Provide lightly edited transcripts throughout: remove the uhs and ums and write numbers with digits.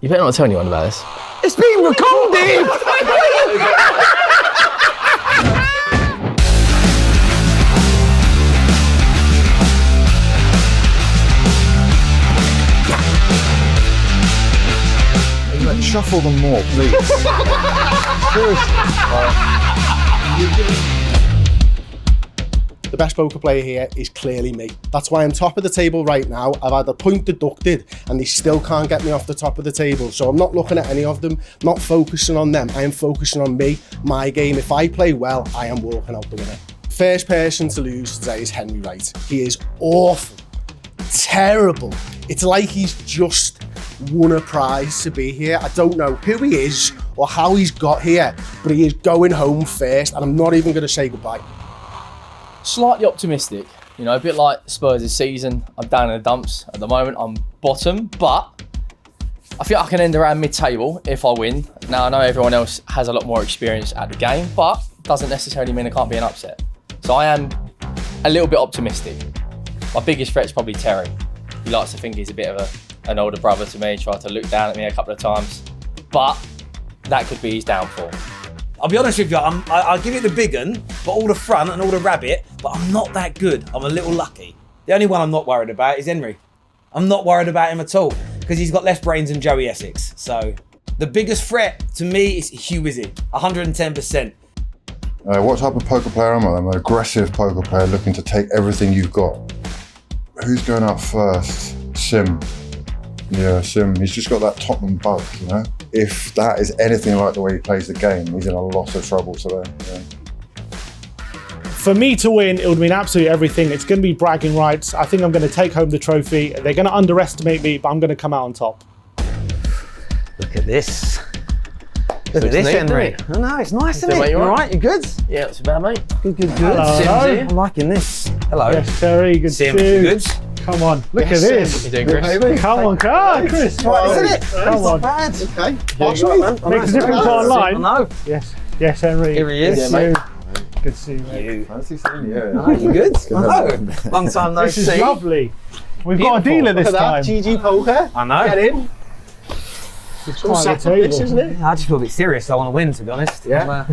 You better not tell anyone about this. It's being recorded! Shuffle them more, please. Seriously. The best poker player here is clearly me. That's why I'm top of the table right now. I've had a point deducted and they still can't get me off the top of the table. So I'm not looking at any of them, not focusing on them. I am focusing on me, my game. If I play well, I am walking out the winner. First person to lose today is Henry Wright. He is awful, terrible. It's like he's just won a prize to be here. I don't know who he is or how he's got here, but he is going home first and I'm not even going to say goodbye. Slightly optimistic, you know, a bit like Spurs this season. I'm down in the dumps at the moment. I'm bottom, but I feel I can end around mid-table if I win. Now I know everyone else has a lot more experience at the game, but doesn't necessarily mean it can't be an upset. So I am a little bit optimistic. My biggest threat is probably Terry. He likes to think he's a bit of an older brother to me, tried to look down at me a couple of times, but that could be his downfall. I'll be honest with you, I'll give it the big un, but all the front and all the rabbit, but I'm not that good. I'm a little lucky. The only one I'm not worried about is Henry. I'm not worried about him at all, because he's got less brains than Joey Essex. So the biggest threat to me is Hugh Wizzy, 110%. What type of poker player am I? I'm an aggressive poker player looking to take everything you've got. Who's going out first? Sim. Yeah, Sim. He's just got that Tottenham bug, you know? If that is anything like the way he plays the game, he's in a lot of trouble today. Yeah. For me to win, it would mean absolutely everything. It's going to be bragging rights. I think I'm going to take home the trophy. They're going to underestimate me, but I'm going to come out on top. Look at this. Look at this, Henry. Oh, no, it's nice, isn't it? You all right? You good? Yeah, it's about mate. Good. Hello. I'm liking this. Hello. Yes, Terry. Good Sim, to see you. good? Come on, look at this. You doing, Chris? Come on, Chris. Isn't it? Come on. Bad. Okay. Makes a difference online. I know. Yes, Henry. Here he is. Yes, Yeah, mate. Good to see you, mate. Fancy seeing you. Oh, you good? I know. Long time no This see. is lovely. We've got a dealer this time. GG Poker. I know. Get in. It's All quite a set up this, table. isn't it? I just feel a bit serious. I want to win, to be honest. Yeah.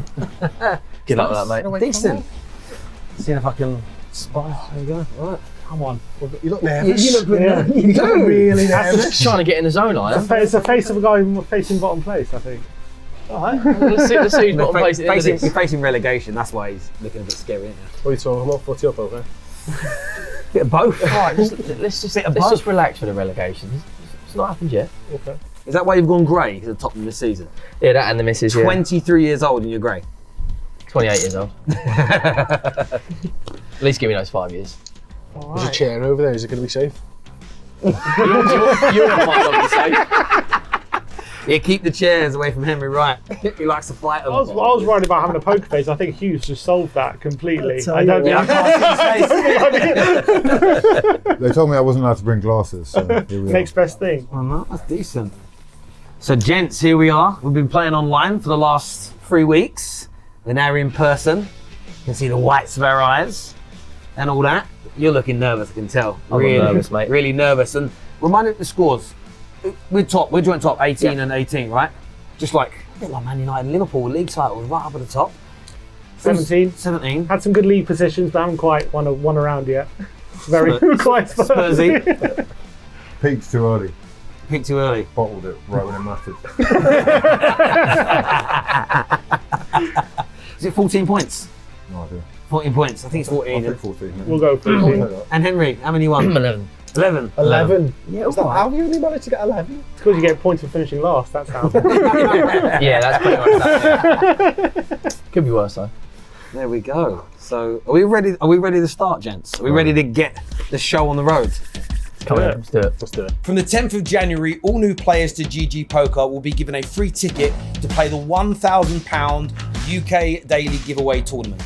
Good luck with that, mate. Decent. Seeing if I can spy. There you go. All right. Come on. You look nervous. You look good. You do. really Just trying to get in the zone, I am. It's the face of a guy facing bottom place, I think. Alright, let's see who's bottom place at the end of this. You're facing relegation, that's why he's looking a bit scary, isn't he? What are you talking about? What's your poker? Bit of both. Alright, let's just relax for the relegation. It's not happened yet. Okay. Is that why you've gone grey at the top of the season? Yeah, that and the missus, yeah. 23 years old and you're grey. 28 years old. At least give me those 5 years. There's a chair over there. Is it going to be safe? You might not be safe. Yeah, keep the chairs away from Henry Wright. He likes to fight them. I was worried about having a poker face. I think Hugh's just solved that completely. I don't think They told me I wasn't allowed to bring glasses, so here we Next best thing. Oh, no, that's decent. So, gents, here we are. We've been playing online for the last 3 weeks. We're now in person. You can see the whites of our eyes and all that. You're looking nervous, I can tell. I'm really nervous, mate. Really nervous. And remind me of the scores. We're joint top 18 and 18, right? Just like a bit like Man United and Liverpool, league titles right up at the top. 17. 17. Had some good league positions, but haven't quite won a round yet. Very quite Spursy. go. Peaked too early. Peaked too early. Bottled it right when it mattered. Is it 14 points? No idea. 14 points. I think it's 14. I'll pick 14. Yeah. We'll go for it. And Henry, how many you won? 11. 11. 11. Yeah, Is that how you only managed to get 11? It's because you get points for finishing last, that's how. Yeah, that's pretty much that. Yeah. Could be worse though. There we go. So, are we ready? Are we ready to start, gents? Are we ready to get the show on the road? Come on, let's do it. Let's do it. From the 10th of January, all new players to GG Poker will be given a free ticket to play the £1,000 UK Daily Giveaway Tournament.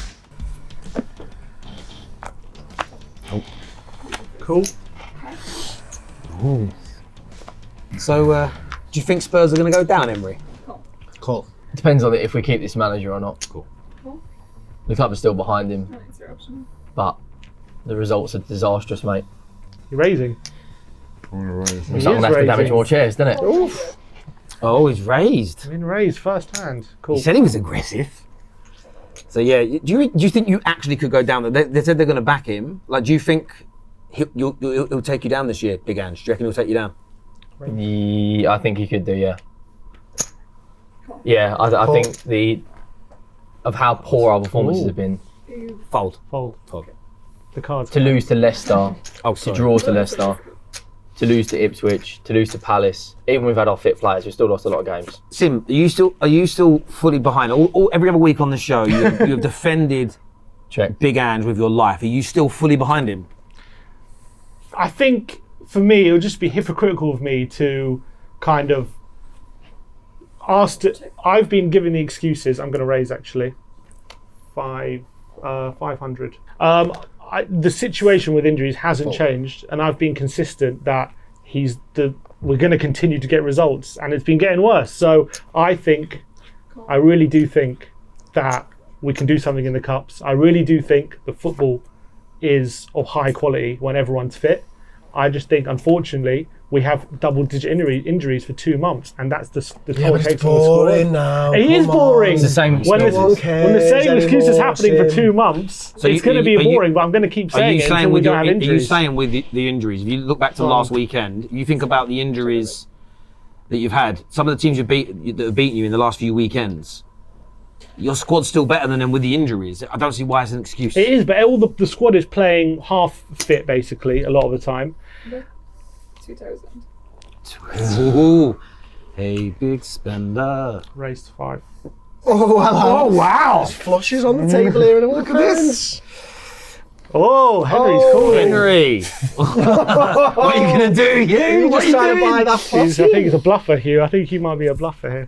Cool. Ooh. So, do you think Spurs are going to go down, Emery? Cool. Depends on if we keep this manager or not. Cool. The club is still behind him, but the results are disastrous, mate. You're raising. I'm gonna raise. It's not going to have to damage more chairs, doesn't it? Oof. Oh, he's raised. In raised first hand. Cool. He said he was aggressive. So yeah, do you think you actually could go down? They said they're going to back him. Like, do you think he'll take you down this year, Big Ange? Do you reckon he'll take you down? I think he could do, yeah. Yeah, I think of how poor our performances have been. Fold. The cards. To lose to Leicester, Oh, to sorry. draw to Leicester, to lose to Ipswich, to lose to Palace. Even we've had our fit players, we've still lost a lot of games. Sim, are you still fully behind? Every other week on the show, you have defended Check. Big Ange with your life. Are you still fully behind him? I think for me, it would just be hypocritical of me to kind of I've been giving the excuses. I'm going to raise actually 500. The situation with injuries hasn't changed, and I've been consistent that we're going to continue to get results, and it's been getting worse. So I really do think that we can do something in the cups. I really do think the football is of high quality when everyone's fit. I just think, unfortunately, we have double-digit injuries for 2 months, and that's the toll it takes on the squad. Now. It is boring. It's the same When excuses. the same excuse is happening for 2 months, So it's going to be boring. But I'm going to keep saying it until we don't have Are you injuries. saying with the injuries, if you look back to last weekend, you think about the injuries that you've had, some of the teams that have beaten you in the last few weekends, your squad's still better than them with the injuries. I don't see why it's an excuse. It is, but all the squad is playing half fit basically a lot of the time. 2000. Ooh, hey, big spender. Raised 5. Oh, hello. Oh wow! There's flushes on the table here, and look at this. Oh, Henry's calling. Henry, what are you gonna do, Hugh? What are Just you trying to buy doing? that I flush. think he's a bluffer, Hugh. I think he might be a bluffer here.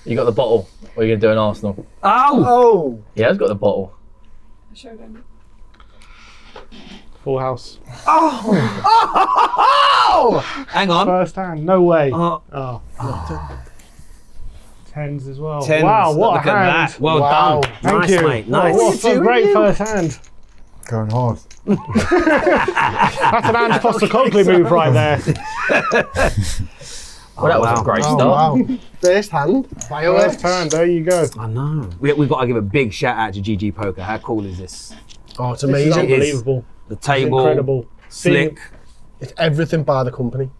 You got the bottle. What are you going to do in Arsenal? Oh, Oh, He has got the bottle. Showdown. Full house. hang on. First hand. No way. Oh. Oh. Tens as well. Tens. Wow, what Look a at hand. that. Well Wow. done. Thank Nice, you. mate. Wow, Nice. what a great first hand. Going hard. That's an Ange Postecoglou move right there. Well, that was a great oh start. wow. First hand. Fireworks. First hand. There you go. I know. We've got to give a big shout out to GG Poker. How cool is this? Oh, it's This is amazing. unbelievable. The It's table, incredible. slick. It's everything by the company.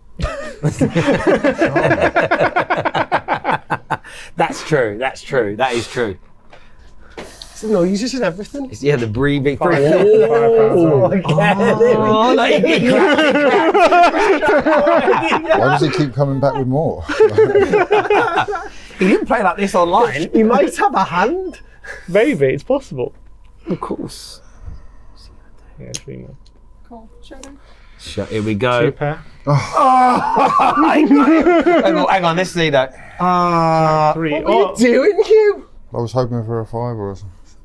That's true. That's true. That is true. It's the noises and everything. It's, yeah, the breathing. £5. Oh, like, Why does he keep coming back with more? he didn't play like this online. He might have a hand. Maybe it's possible. Of course. Yeah, 3 more. Cool. Showdown. Here we 2 go. pair. Hang on, let's see that. 3. What are you doing, Hugh? I was hoping for a 5 or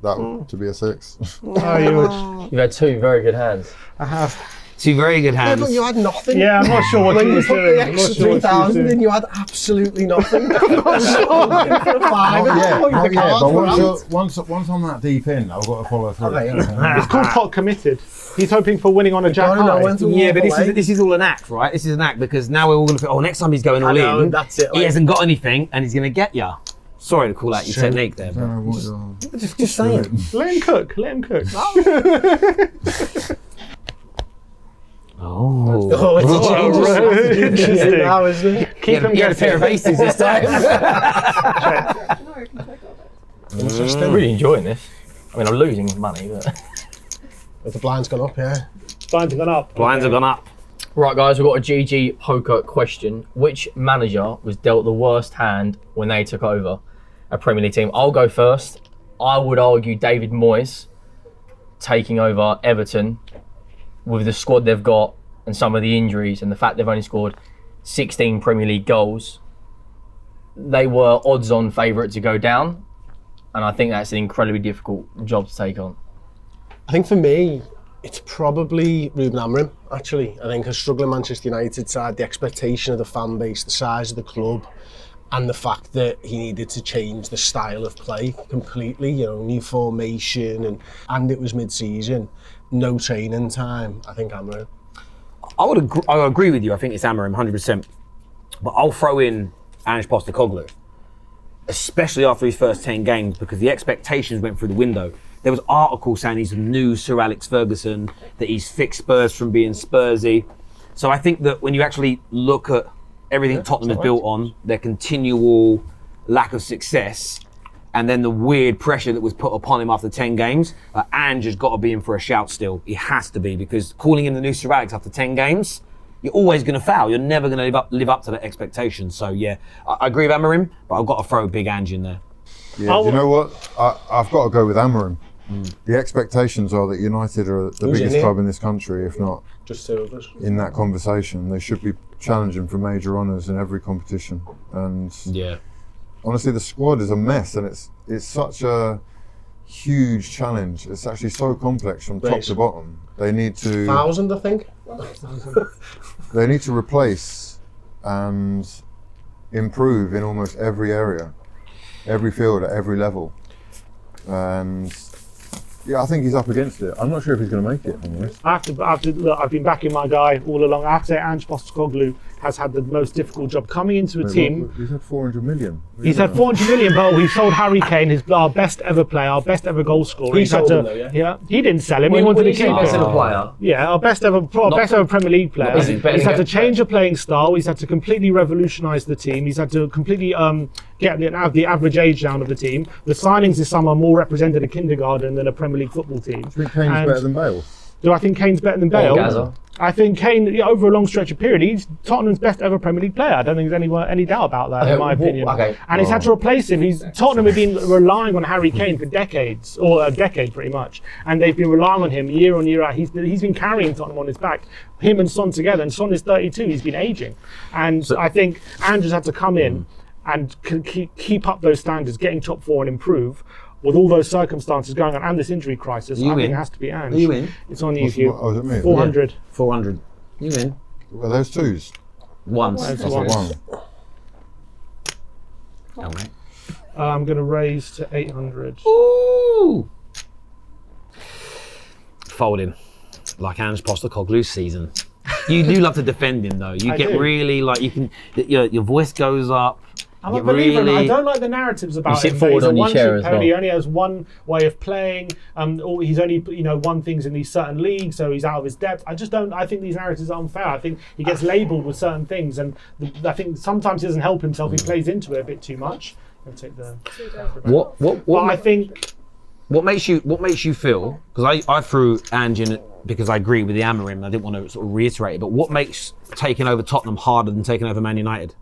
that to be a 6. Oh, you would. You've had 2 very good hands. I have. Two very good Yeah, hands. but you had nothing. Yeah, I'm not sure what When he you was put doing. the I'm not extra sure what he was 3,000 in, doing. you had absolutely nothing. I'm sure. For a 5. But once I'm that deep in, I've got to follow through. It's called pot committed. He's hoping for winning on a jack Gotta know high. when to Yeah, but walk away. this is all an act, right? This is an act because now we're all going to think, oh, next time he's going all I know, in, that's it, he like- hasn't got anything and he's going to get ya. Sorry to call out your technique there, but just saying. Let him cook. Let him cook. Oh. Oh, it's a change of strategy Interesting. now, isn't it? Keep him He had a pair guessing. of aces this time. No, I can check all that. Interesting. I'm really enjoying this. I mean, I'm losing money, but... The blind's gone up, yeah. Blinds have gone up. Blinds have gone up. Right, guys, we've got a GG Poker question. Which manager was dealt the worst hand when they took over a Premier League team? I'll go first. I would argue David Moyes taking over Everton with the squad they've got and some of the injuries and the fact they've only scored 16 Premier League goals. They were odds-on favourite to go down, and I think that's an incredibly difficult job to take on. I think for me, it's probably Ruben Amorim, actually. I think a struggling Manchester United side, the expectation of the fan base, the size of the club, and the fact that he needed to change the style of play completely, you know, new formation, and it was mid-season, no training time. I think Amorim. I would agree with you. I think it's Amorim, 100%. But I'll throw in Ange Postecoglou, especially after his first 10 games, because the expectations went through the window. There was articles saying he's the new Sir Alex Ferguson, that he's fixed Spurs from being Spursy. So I think that when you actually look at everything Tottenham is built on, their continual lack of success, and then the weird pressure that was put upon him after 10 games, Ange has got to be in for a shout still. He has to be, because calling him the new Sir Alex after 10 games, you're always going to foul. You're never going to live up to that expectation. So yeah, I agree with Amorim, but I've got to throw a big Ange in there. Yeah, do you know what? I've got to go with Amorim. The expectations are that United are the biggest club in this country, if not Just 2 of us. in that conversation. They should be challenging for major honours in every competition. And Yeah. honestly, the squad is a mess, and it's such a huge challenge. It's actually so complex from top to bottom. They need to 1,000, I think. they need to replace and improve in almost every area, every field at every level. And yeah, I think he's up against it. I'm not sure if he's going to make it. if I'm honest. I have to look, I've been backing my guy all along. I have to say Ange Postecoglou has had the most difficult job coming into a team. He's had 400 million. He's had 400 million, but we sold Harry Kane, our best ever player, our best ever goal scorer. He sold him though, yeah? He didn't sell him. He When wanted to you say keep best him. ever player, Yeah, our best ever Premier League player. Is it better He's had to than- change the playing style. He's had to completely revolutionise the team. He's had to completely get the average age down of the team. The signings this summer more represented a kindergarten than a Premier League football team. I think Kane's And better than Bale. do I think Kane's better than Bale? Gaza. I think Kane, over a long stretch of period, he's Tottenham's best ever Premier League player. I don't think there's any doubt about that, in my opinion. okay. And he's had to replace him. Tottenham have been relying on Harry Kane for decades, or a decade pretty much, and they've been relying on him year on year out. He's been carrying Tottenham on his back, him and Son together. And Son is 32. He's been aging, and I think Andrew's had to come in and keep up those standards, getting top 4 and improve. With all those circumstances going on and this injury crisis, I think it has to be Ange. You win. It's on you, Hugh. Oh, is it me? 400. 400. You win. Well, those twos. Once. That's That's a one. one. All right. I'm going to raise to 800. Ooh. Folding. Like Ange Postecoglou's season. You do love to defend him though. You I get do. really like, you can, your voice goes up. I'm a You believer. really- I don't like the narratives about sit him. forward He's a on your chair one-trick as pony. well. He only has one way of playing. Or he's only won things in these certain leagues, so he's out of his depth. I just don't. I think these narratives are unfair. I think he gets labelled with certain things, and I think sometimes he doesn't help himself. He plays into it a bit too much. I'll take the. But I think. What makes you feel? Because I threw Ange in it because I agree with the Amorim. I didn't want to sort of reiterate it, but what makes taking over Tottenham harder than taking over Man United?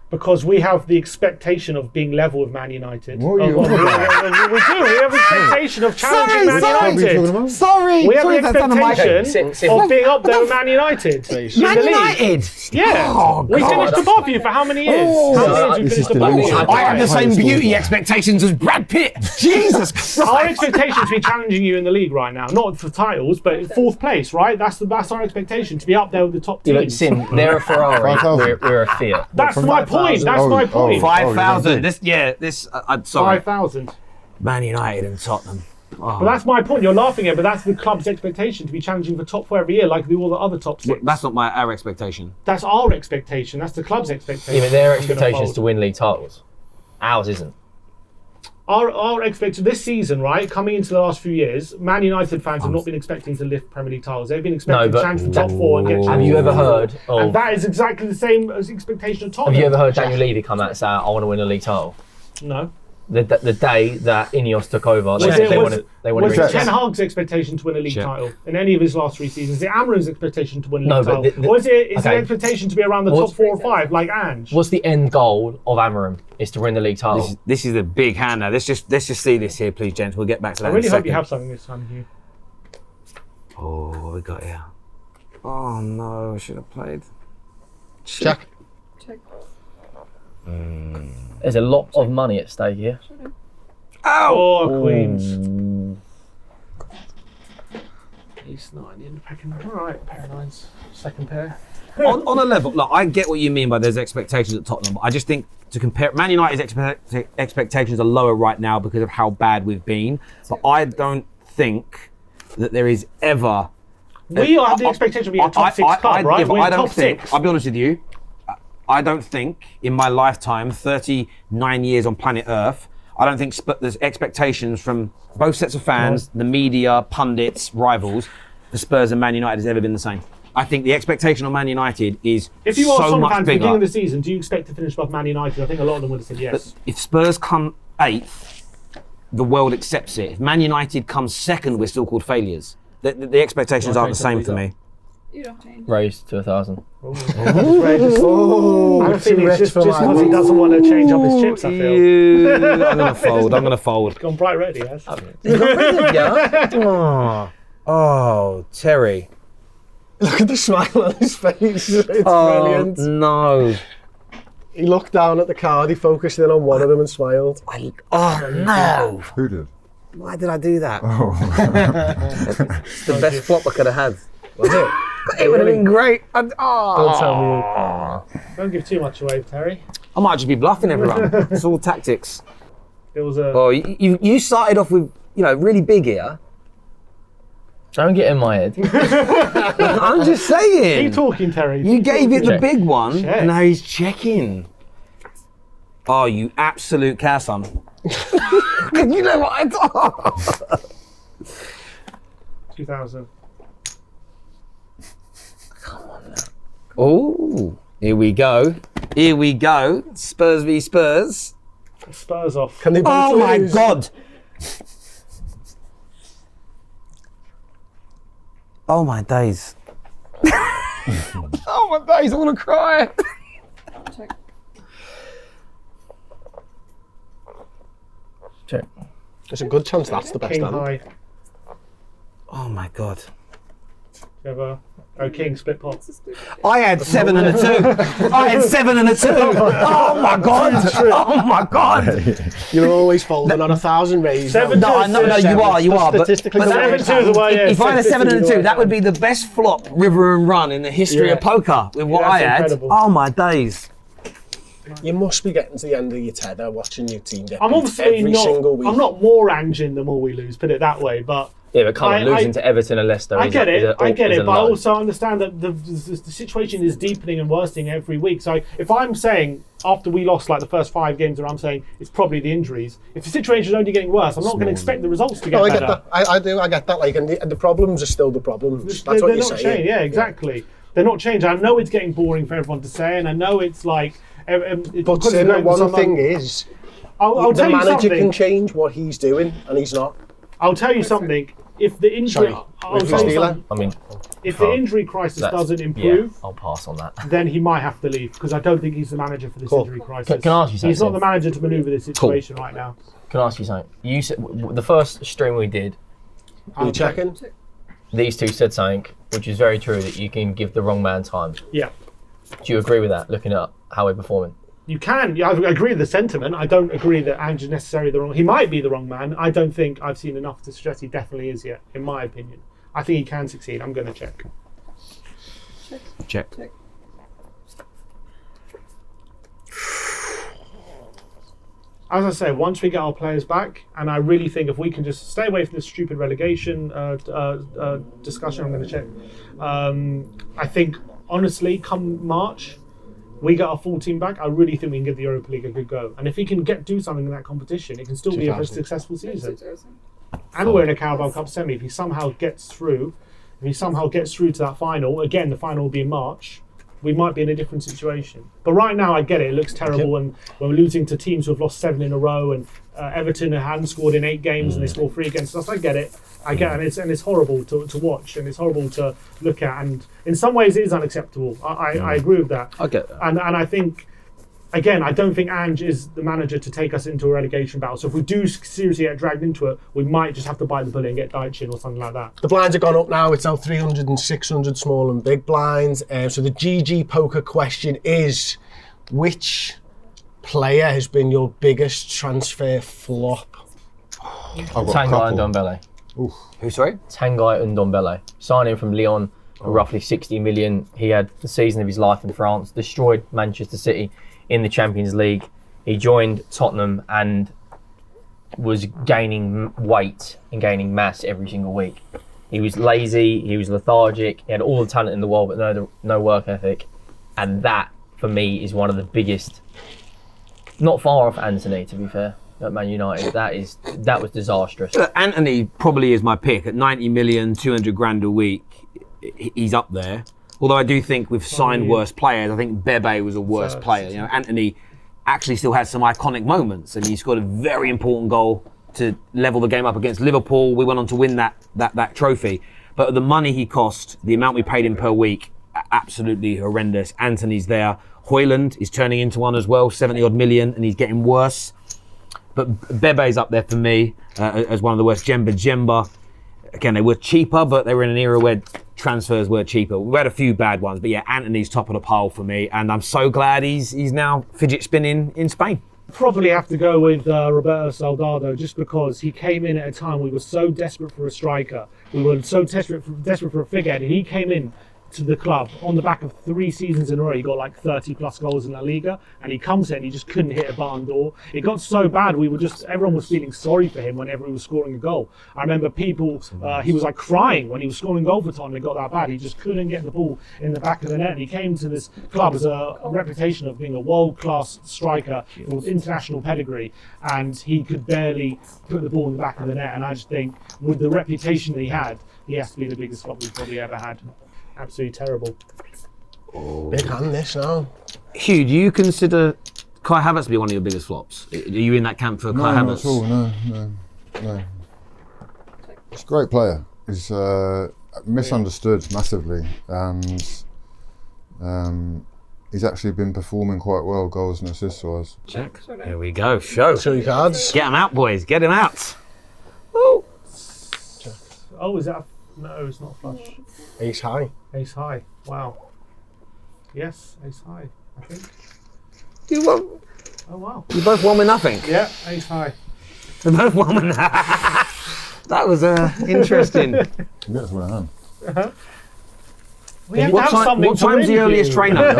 Because we have the expectation of being level with Man United. What are you on about? We do. We have the expectation of challenging Man United. Sorry, We have the expectation Sit. of being up there with Man United. in the Man league. United. Yeah. Oh, We God. finished above you for how many years? How many years we this finished is above you? delusional. I have the same Highest beauty order. expectations as Brad Pitt. Jesus Christ. Our expectation to be challenging you in the league right now, not for titles, but 4th place, right? That's our expectation, to be up there with the top Yeah, but teams. Sim, they're a Ferrari, 5,000. we're a Fiat. That's From my 5,000? point. That's my point. 5,000. Oh, I'm sorry. 5,000. Man United and Tottenham. Oh. But that's my point. You're laughing at, but that's the club's expectation, to be challenging for top 4 every year, like all the other top 6. That's not our expectation. That's our expectation. That's the club's expectation. Even their I'm gonna expectation is fold. to win league titles. Ours isn't. Our expectation this season, right, coming into the last few years, Man United fans have not been expecting to lift Premier League titles. They've been expecting but to challenge for top 4 and get Have Champions you ever League. heard And of? that is exactly the same as expectation of Tottenham. Have you ever heard Daniel Levy come out and say, "I want to win a league title"? No. The day that Ineos took over, they Was wanted Was to it reach. Ten Hag's expectation to win a league Check. title in any of his last 3 seasons? Is it Amorim's expectation to win a No, league but title? Or is it okay. the expectation to be around the What's- top 4 or 5, like Ange? What's the end goal of Amorim? Is to win the league title. This is a big hand now. Let's just see this here, please, gents. We'll get back to that I really in a hope you second. have something this time, Hugh. Oh, what we got here? Oh no, I should have played. Check. Check. There's a lot of money at stake here. Oh, Queens. Ace 9 in the packing. Alright, pair of 9s. Second pair. on a level, look, I get what you mean by there's expectations at Tottenham, but I just think to compare, Man United's expectations are lower right now because of how bad we've been. But I don't think that there is ever. We have the expectation of being a top 6 club, right? Yeah, but We're I don't top think. 6. I'll be honest with you. I don't think in my lifetime, 39 years on planet Earth, I don't think there's expectations from both sets of fans, the media, pundits, rivals, for Spurs and Man United has ever been the same. I think the expectation on Man United is If you ask so some much fans at the beginning bigger. of the season, do you expect to finish above Man United? I think a lot of them would have said yes. But if Spurs come 8th, the world accepts it. If Man United comes 2nd, we're still called failures. The expectations aren't the same for me. You don't change. Raised to 1,000. I have a feeling it's just because he doesn't want to change up his chips, I feel. I'm gonna fold. Gone bright red, he has. Oh, Terry. Look at the smile on his face. It's brilliant. No. He looked down at the card, he focused in on one of them and smiled. Oh no. Who did? Why did I do that? Oh. The best flop I could have had. Was it? It would have been great. Don't tell me. Don't give too much away, Terry. I might just be bluffing everyone. It's all tactics. There was a... Oh, you started off with, really big here. Don't get in my head. I'm just saying. Keep talking, Terry. You gave it the Check. big one, Check. and now he's checking. Oh, you absolute cow-son. You know what I thought? 2000. Oh, here we go. Here we go. Spurs v Spurs. Spurs off. Can they both Oh my lose? God. Oh my days. Oh my days, I want to cry. Check. Check. There's a good chance that's the best King hand. high. Oh my God. Ever. Oh, King split pot. I had 7 and a 2. I had 7 and a 2. Oh my God. Oh my God. You're always folding on 1,000 raised. 7-2. No, I know, no, you are. But Statistically, but the that- worst 7-2 hand. the way, yeah. if I had a 7 and a 2, statistically that would be the best flop, river and run in the history of poker with what Yeah, I that's had. incredible. Oh my days. You must be getting to the end of your tether watching your team get I'm beat obviously every not. single week. I'm not more angin the more we lose. Put it that way. But Yeah, but come on, I- losing to Everton and Leicester I is get a, it. is a, I get is it. a But I low. also understand that the situation is deepening and worsening every week. So if I'm saying after we lost like the first 5 games, where I'm saying it's probably the injuries. If the situation is only getting worse, I'm not going to expect the results to get No, I better. get that. I do. I get that. Like, and the problems are still the problems. That's They're what you're not saying. changing. Yeah, exactly. They're not changing. I know it's getting boring for everyone to say, and I know it's like. But because Tim, it's going for one some- thing is, I'll the tell you manager something. can change what he's doing, and he's not. I'll tell you something. If the injury, Sorry, I'll Who's tell you Steeler? something. I mean, If the injury crisis that's- doesn't improve, yeah, I'll pass on that. then he might have to leave because I don't think he's the manager for this Cool. injury crisis. Can I ask you something, He's not Tim? the manager to manoeuvre this situation right now. Can I ask you something? You said the first stream we did, Are you checking? these two said something which is very true, that you can give the wrong man time. Yeah. Do you agree with that? Looking at how we're performing. You can. Yeah, I agree with the sentiment. I don't agree that Ange is necessarily the wrong. He might be the wrong man. I don't think I've seen enough to suggest he definitely is yet, in my opinion. I think he can succeed. I'm going to check. Check. Check. As I say, once we get our players back, and I really think if we can just stay away from this stupid relegation discussion, I'm going to check. I think, honestly, come March, we get our full team back. I really think we can give the Europa League a good go. And if he can do something in that competition, it can still be a very successful season. And we're in a Carabao Cup semi. If he somehow gets through, to that final, again, the final will be in March, we might be in a different situation. But right now, I get it. It looks terrible, and we're losing to teams who have lost 7 in a row, and Everton who hadn't scored in 8 games, and they score 3 against us. I get it. And it's horrible to watch, and it's horrible to look at, and in some ways, it is unacceptable. I agree with that. I get that. And I think, again, I don't think Ange is the manager to take us into a relegation battle. So if we do seriously get dragged into it, we might just have to bite the bullet and get Dyche or something like that. The blinds have gone up now. It's now 300 and 600 small and big blinds. So the GG poker question is, which player has been your biggest transfer flop? I've got a Tanguy and couple. Ndombele. Who, sorry? Tanguy and Ndombele. Signing from Lyon for roughly 60 million. He had the season of his life in France, destroyed Manchester City in the Champions League. He joined Tottenham and was gaining weight and gaining mass every single week. He was lazy, he was lethargic, he had all the talent in the world but no work ethic, and that for me, is one of the biggest. Not far off Anthony, to be fair, at Man United. That was disastrous. Anthony probably is my pick at 90 million, 200 grand a week. He's up there. Although I do think we've signed worse players. I think Bebe was a worse player. You know, Anthony actually still has some iconic moments, and he scored a very important goal to level the game up against Liverpool. We went on to win that trophy. But the money he cost, the amount we paid him per week, absolutely horrendous. Anthony's there. Højlund is turning into one as well, 70 odd million, and he's getting worse. But Bebe's up there for me as one of the worst. Jemba. Again, they were cheaper, but they were in an era where transfers were cheaper. We had a few bad ones, but yeah, Anthony's top of the pile for me, and I'm so glad he's now fidget spinning in Spain. Probably have to go with Roberto Soldado, just because he came in at a time we were so desperate for a striker. We were so desperate for a figurehead, and he came in to the club on the back of 3 seasons in a row. He got like 30 plus goals in La Liga, and he comes in and he just couldn't hit a barn door. It got so bad everyone was feeling sorry for him whenever he was scoring a goal. I remember he was like crying when he was scoring a goal for Tottenham. It got that bad. He just couldn't get the ball in the back of the net. And he came to this club as a reputation of being a world-class striker with international pedigree, and he could barely put the ball in the back of the net. And I just think with the reputation that he has to be the biggest flop we've probably ever had. Absolutely terrible. Big hand this now. Hugh, do you consider Kai Havertz to be one of your biggest flops? Are you in that camp for Kai Havertz? Not at all, no. He's a great player. He's misunderstood massively, and he's actually been performing quite well, goals and assists wise. Check. Here we go. Show your cards. Get them out, boys. Get them out. Oh, is that? No, it's not flush. Ace high. Ace high. Wow. Yes, ace high, I think. You won. Oh, wow. You both won with nothing. Yeah, ace high. You both won with nothing. That was interesting. You get us with a hand. Uh-huh. What time's the earliest trainer?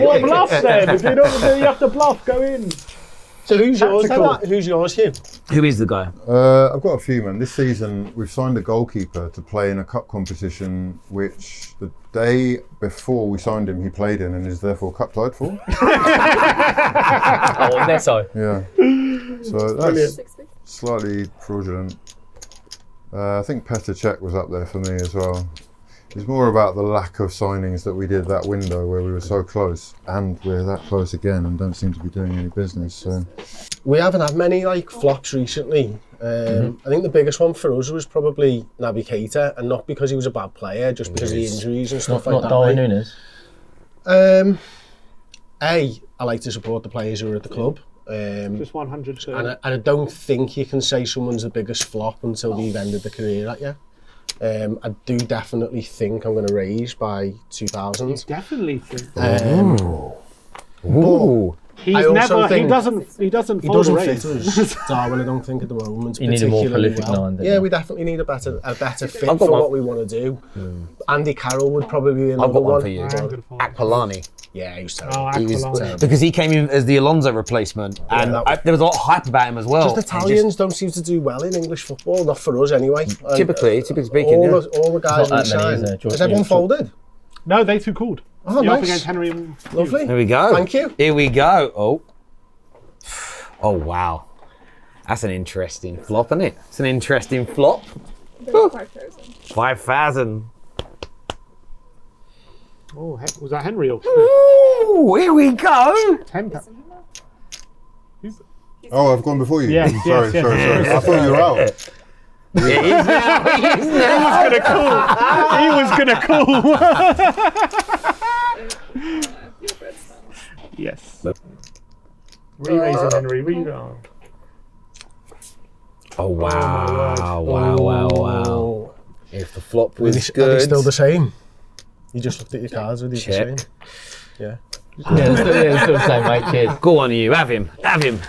What bluff then? If you don't, you have to bluff, go in. So who's yours? Who's yours, Hugh? Who is the guy? I've got a few, man. This season, we've signed a goalkeeper to play in a cup competition, which the day before we signed him, he played in and is therefore cup tied for. Oh, Neto. Yeah. So that's slightly fraudulent. I think Petr Cech was up there for me as well. It's more about the lack of signings that we did that window where we were so close, and we're that close again and don't seem to be doing any business. So we haven't had many flops recently. I think the biggest one for us was probably Naby Keita, and not because he was a bad player, just because of the injuries and stuff like that. Not Darwin Núñez. I like to support the players who are at the club. Just 100. And I don't think you can say someone's the biggest flop until they've ended the career at you. I do definitely think I'm going to raise by 2000. Definitely think. Ooh. He doesn't fit us. Darwin, I don't think at the moment. You need a more prolific nine. Yeah, we definitely need a better fit for what we want to do. Andy Carroll would probably be another I've got one one for you. Akpolani. Yeah, he was terrible. Oh, He was Akpolani. because he came in as the Alonso replacement, and there was a lot of hype about him as well. Just Italians don't seem to do well in English football, not for us anyway. Typically speaking, all the guys we signed. Is everyone folded? No, they two called. Oh, You're up nice. against Henry and Lovely. Here we go. Thank you. Here we go. Oh wow. That's an interesting flop, isn't it? It's an interesting flop. 5,000. 5,000. Oh, was that Henry or? Ooh, here we go. 10. Oh, I've gone before you. Yes, sorry. I thought you were out. Yeah, he is now. He was gonna call. Yes. Re-raising Henry. Oh wow. Wow. If the flop was Are they good. still the same? You just looked at your cards, were they the same? Yeah. Yeah, still the same, mate. Cheers. Go on, you. Have him.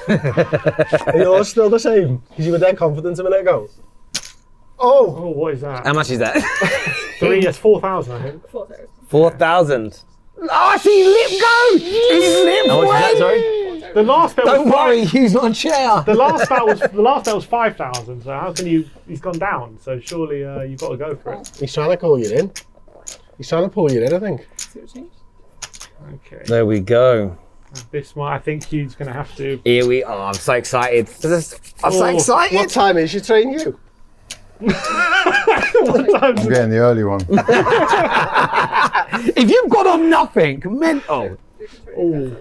Are yours still the same? Because you were dead confident a minute ago. Oh, what is that? How much is that? 3, yes, 4,000, I think. 4,000. 4,000. Oh, I see Lip go! He's Lip. How much is that, sorry? The last bet Don't was worry, Hugh's not a chair. The last bet was 5,000. So how can you? He's gone down. So surely you've got to go for it. He's trying to call you in. He's trying to pull you in, I think. See what changed? Okay. There we go. This one, I think Hugh's going to have to. Here we are. I'm so excited. I'm so excited. What time is your train, you? I'm getting the early one. If you've got on nothing, mental. Oh.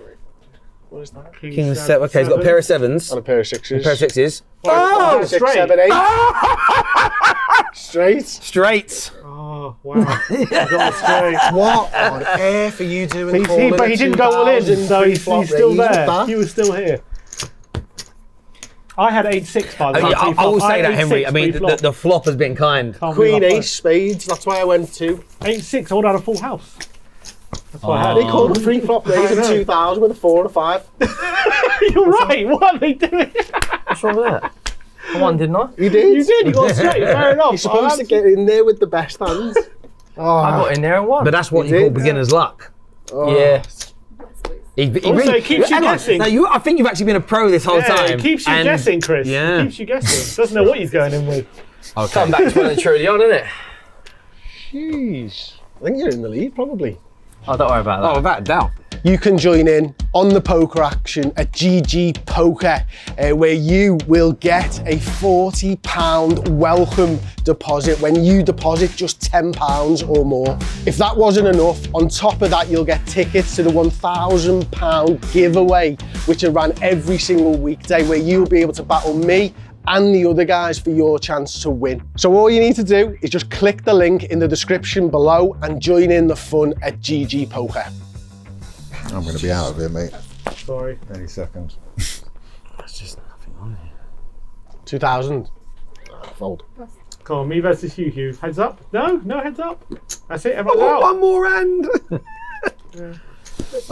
What is that? King of seven. Okay, he's got a pair of sevens. And a pair of sixes. A pair of sixes. Oh, 6, straight. 7, 8. Straight. Straights. Oh, wow. He got it straight. What on earth are you doing? But he didn't go all in, so he's still there. That? He was still here. I had 8-6 by the time. I will say that, had Henry. 8-6 I mean, pre-flop. the flop has been kind. Can't Queen believe I Ace Spades. That's why I went 2. 8-6, I would have had a full house. That's what I They had. called a free flop raise in know. 2000 with a 4 and a 5. You're right, what are they doing? What's wrong with that? I won, didn't I? You did. You did, you got straight, fair enough. You're supposed to get in there with the best hands. I got in there and won. But that's what You you call did? beginner's luck. Yeah. Also, it keeps you guessing. No, I think you've actually been a pro this whole Yeah, time. it keeps you and- guessing, Chris. Yeah. It keeps you guessing. Doesn't know what he's going in with. Come back to when truly on, innit? Jeez. I think you're in the lead, probably. Oh, don't worry about that. Oh, without a doubt. You can join in on the poker action at GG Poker, where you will get a £40 welcome deposit when you deposit just £10 or more. If that wasn't enough, on top of that, you'll get tickets to the £1,000 giveaway, which are run every single weekday, where you'll be able to battle me and the other guys for your chance to win. So all you need to do is just click the link in the description below and join in the fun at GG Poker. I'm going to be out of here, mate. Sorry. Any second. There's just nothing on here. 2000. Fold. Come on, me versus Hugh. Heads up? No, no heads up. That's it, everyone's out. One more hand.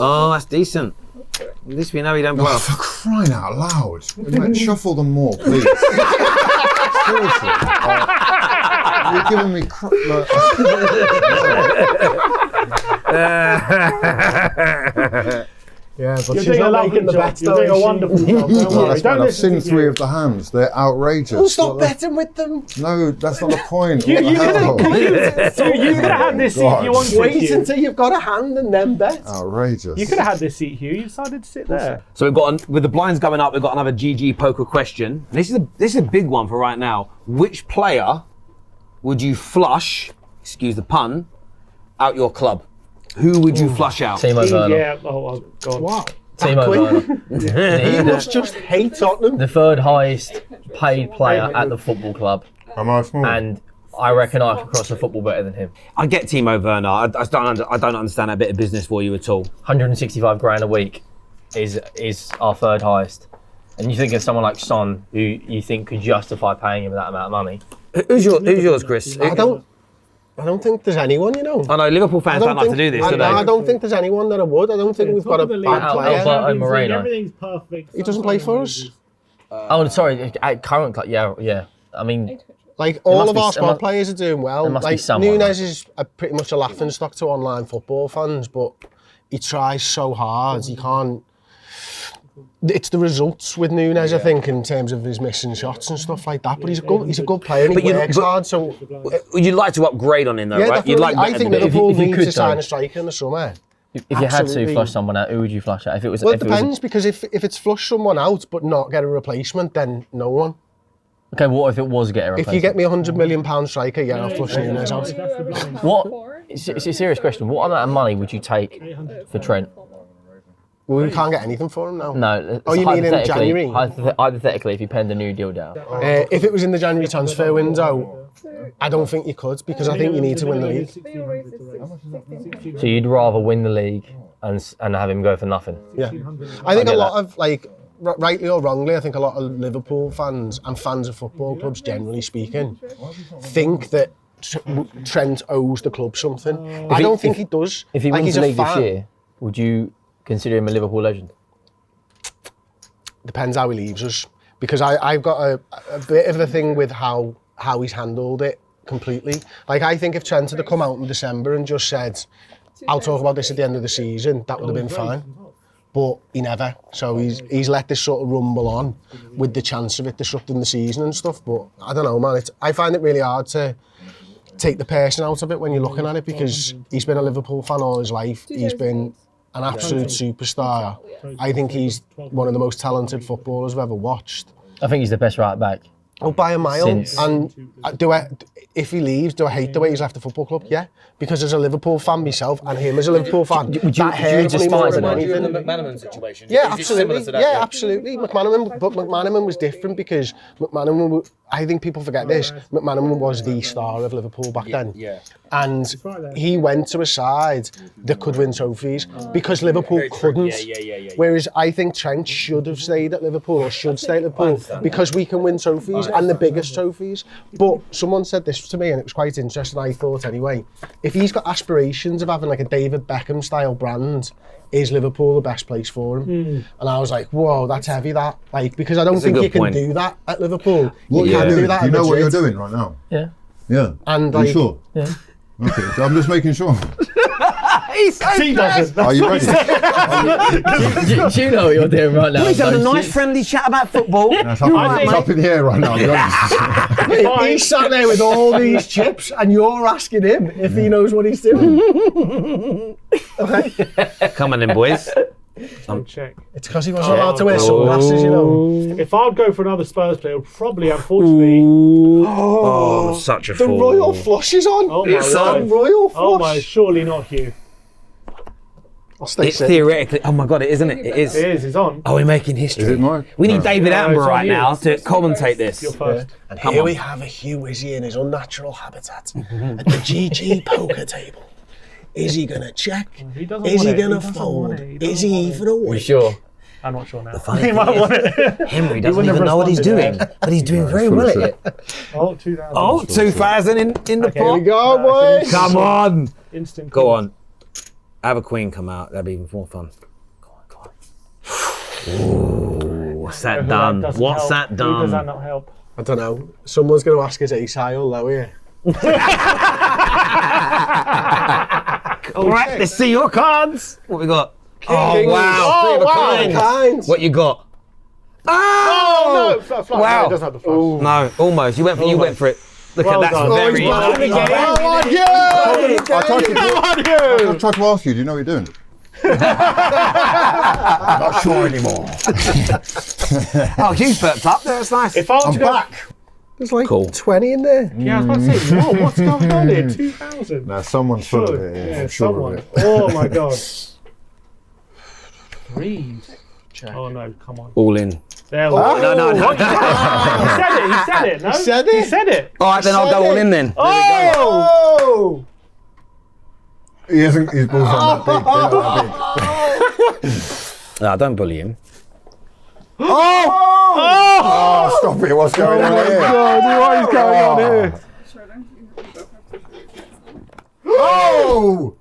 Oh, that's decent. At least we know he don't Oh, bluff. for crying out loud. Mate, shuffle them more, please. Seriously. You're giving me Yeah, but You're she's doing a not lovely making the job. bets, You're though, doing a is she? wonderful job. Don't worry. That's Don't fine. I've listen seen to 3 you. of the hands. They're outrageous. Oh, stop betting with them. No, that's not the point. You What the hell? could have had this seat if you wanted, Wait Hugh. until you've got a hand and then bet. Outrageous. You could have had this seat, Hugh. You decided to sit there. So we've got, with the blinds going up, we've got another GG poker question. And this is a big one for right now. Which player would you flush, excuse the pun, out your club? Who would you flush out? Timo Werner. Yeah. Oh, God. Wow. Timo Werner. He must just hate Tottenham. The third highest paid player at the football club. Am I small? And I reckon I could cross the football better than him. I get Timo Werner. I don't understand that bit of business for you at all. 165 grand a week is our third highest. And you think of someone like Son, who you think could justify paying him that amount of money. Who's yours, Chris? I don't think there's anyone, you know. I know Liverpool fans don't like to do this, do they? I don't think there's anyone that I would. I don't think we've got a bad player. Alberto Moreno. Everything's perfect. He doesn't play for us. Oh, sorry, at current club, yeah. I mean, Like, all must of be our some- squad players are doing well. there must be Like, someone, Nunes is pretty much a laughing stock to online football fans, but he tries so hard. He can't. It's the results with Nunes, I think, in terms of his missing shots and stuff like that. But he's a good player and he works hard. So You'd like to upgrade on him, though, yeah, right? You'd definitely. like I think better Liverpool if you needs could, to sign though. a striker in the summer. if you had to Absolutely. flush someone out, who would you flush out? If it was, Well, if it it was depends, because if it's flush someone out but not get a replacement, then no one. okay, what if it was get a If replacement? you get me £100 million striker, yeah, I'll flush Nunes out. What? It's a serious question. What amount of money would you take for Trent? Well, we can't get anything for him now. No. Oh, you mean in hypothetically- January? Hypothetically, if you penned a new deal down. If it was in the January transfer window, I don't think you could, because I think you need to win the league. So you'd rather win the league and have him go for nothing? Yeah. I think get a lot of, like, rightly or wrongly, I think a lot of Liverpool fans and fans of football clubs, generally speaking, think that Trent owes the club something. I don't think he does. If he Like, wins he's the a league this fan. year, would you consider him a Liverpool legend? Depends how he leaves us, because I've got a bit of a thing with how he's handled it completely. Like, I think if Trent had come out in December and just said, I'll talk about this at the end of the season, that would have been fine. But he never. So he's let this sort of rumble on with the chance of it disrupting the season and stuff. But I don't know, man. I find it really hard to take the person out of it when you're looking at it, because he's been a Liverpool fan all his life. He's been an absolute superstar. I think he's one of the most talented footballers I've ever watched. I think he's the best right back. Oh, by a mile. Since- And if he leaves, do I hate the way he's left the football club? Yeah. Because as a Liverpool fan myself, and him as a Liverpool fan, that hurts me more than anything. the McManaman situation? Yeah, absolutely. Yeah, absolutely. McManaman was different because I think people forget this. McManaman was the star of Liverpool back then. Yeah. And he went to a side that could win trophies because Liverpool couldn't. Yeah. Whereas I think Trent should have stayed at Liverpool or should stay at Liverpool because we can win trophies and the biggest trophies. But someone said this to me and it was quite interesting, I thought anyway. If he's got aspirations of having like a David Beckham style brand, is Liverpool the best place for him? And I was like, whoa, that's heavy that. Like, because I don't think you can do that at Liverpool. What You you're can doing, do that do you at know what you're Madrid. doing right now? Yeah. Yeah. And Are you like, sure? Yeah. Okay, I'm just making sure. He doesn't. Are you ready? Do you know what you're doing right now? He's having a Those nice shits? friendly chat about football. It's up in the air right now, I'll be honest. He's sat there with all these chips and you're asking him if he knows what he's doing. Okay. Come on in, boys. Check. It's because he wasn't allowed to wear sunglasses, you know. If I'd go for another Spurs player, probably, unfortunately. Oh, such a The fool. royal flush is on. Oh my It's God. on. Royal flush. Oh my, surely not Hugh. I'll stay It's sit. theoretically. Oh my God, it isn't it? It is. It is, it's on. Oh, we're making history. Is it Mike? We need David No, it's Attenborough on right you. now to commentate this. You're first. And Come here on. we have a Hugh Wizzy in his unnatural habitat at the GG poker table. Is he going to check? He doesn't Is want he it. going to He doesn't fold? want it. He Is doesn't he want it. even awake? You sure? I'm not sure now. funny He thing might is- want it. Henry doesn't wouldn't even have know what he's doing, responded but he's doing very well at it. Oh, 2000. Oh, 2000 in the Okay, Here we pot. go, boys. Come on. Instant. Go on. Have a queen come out. That'd be even more fun. Go on. Ooh, what's that done? Doesn't What's help. that Who does that done? not help? I don't know. Someone's going to ask us ace high or low here. All right, let's see your cards. What we got? Oh, King. wow. Oh, Three of a wow. kind. Kinds. What you got? Oh, no. Flush. Wow. No, it doesn't have the flush. No, almost. You went for it. Look Well at that. done. Oh, Very he's back in the game. Come on, Hugh! I tried to ask you, do you know what you're doing? I'm not sure anymore. Oh, Hugh's burped up. That's nice. If I was I'm to go, back. There's like Cool. 20 in there. yeah, I was about to say, whoa, what's going on here? 2000. Now, someone's full of Sure. it. Yeah, I'm sure someone. of it. Oh my God. Read. Oh no, come on. All in. There we No, go. no, no. He said it. He said it. No, He said it? He said it. All right, then I'll go all in then. Oh! He hasn't, his balls aren't that big. They're not that big. No, don't bully him. Oh, stop it. What's going on here? What is going on here? Showdown, you both have to shoot. Oh!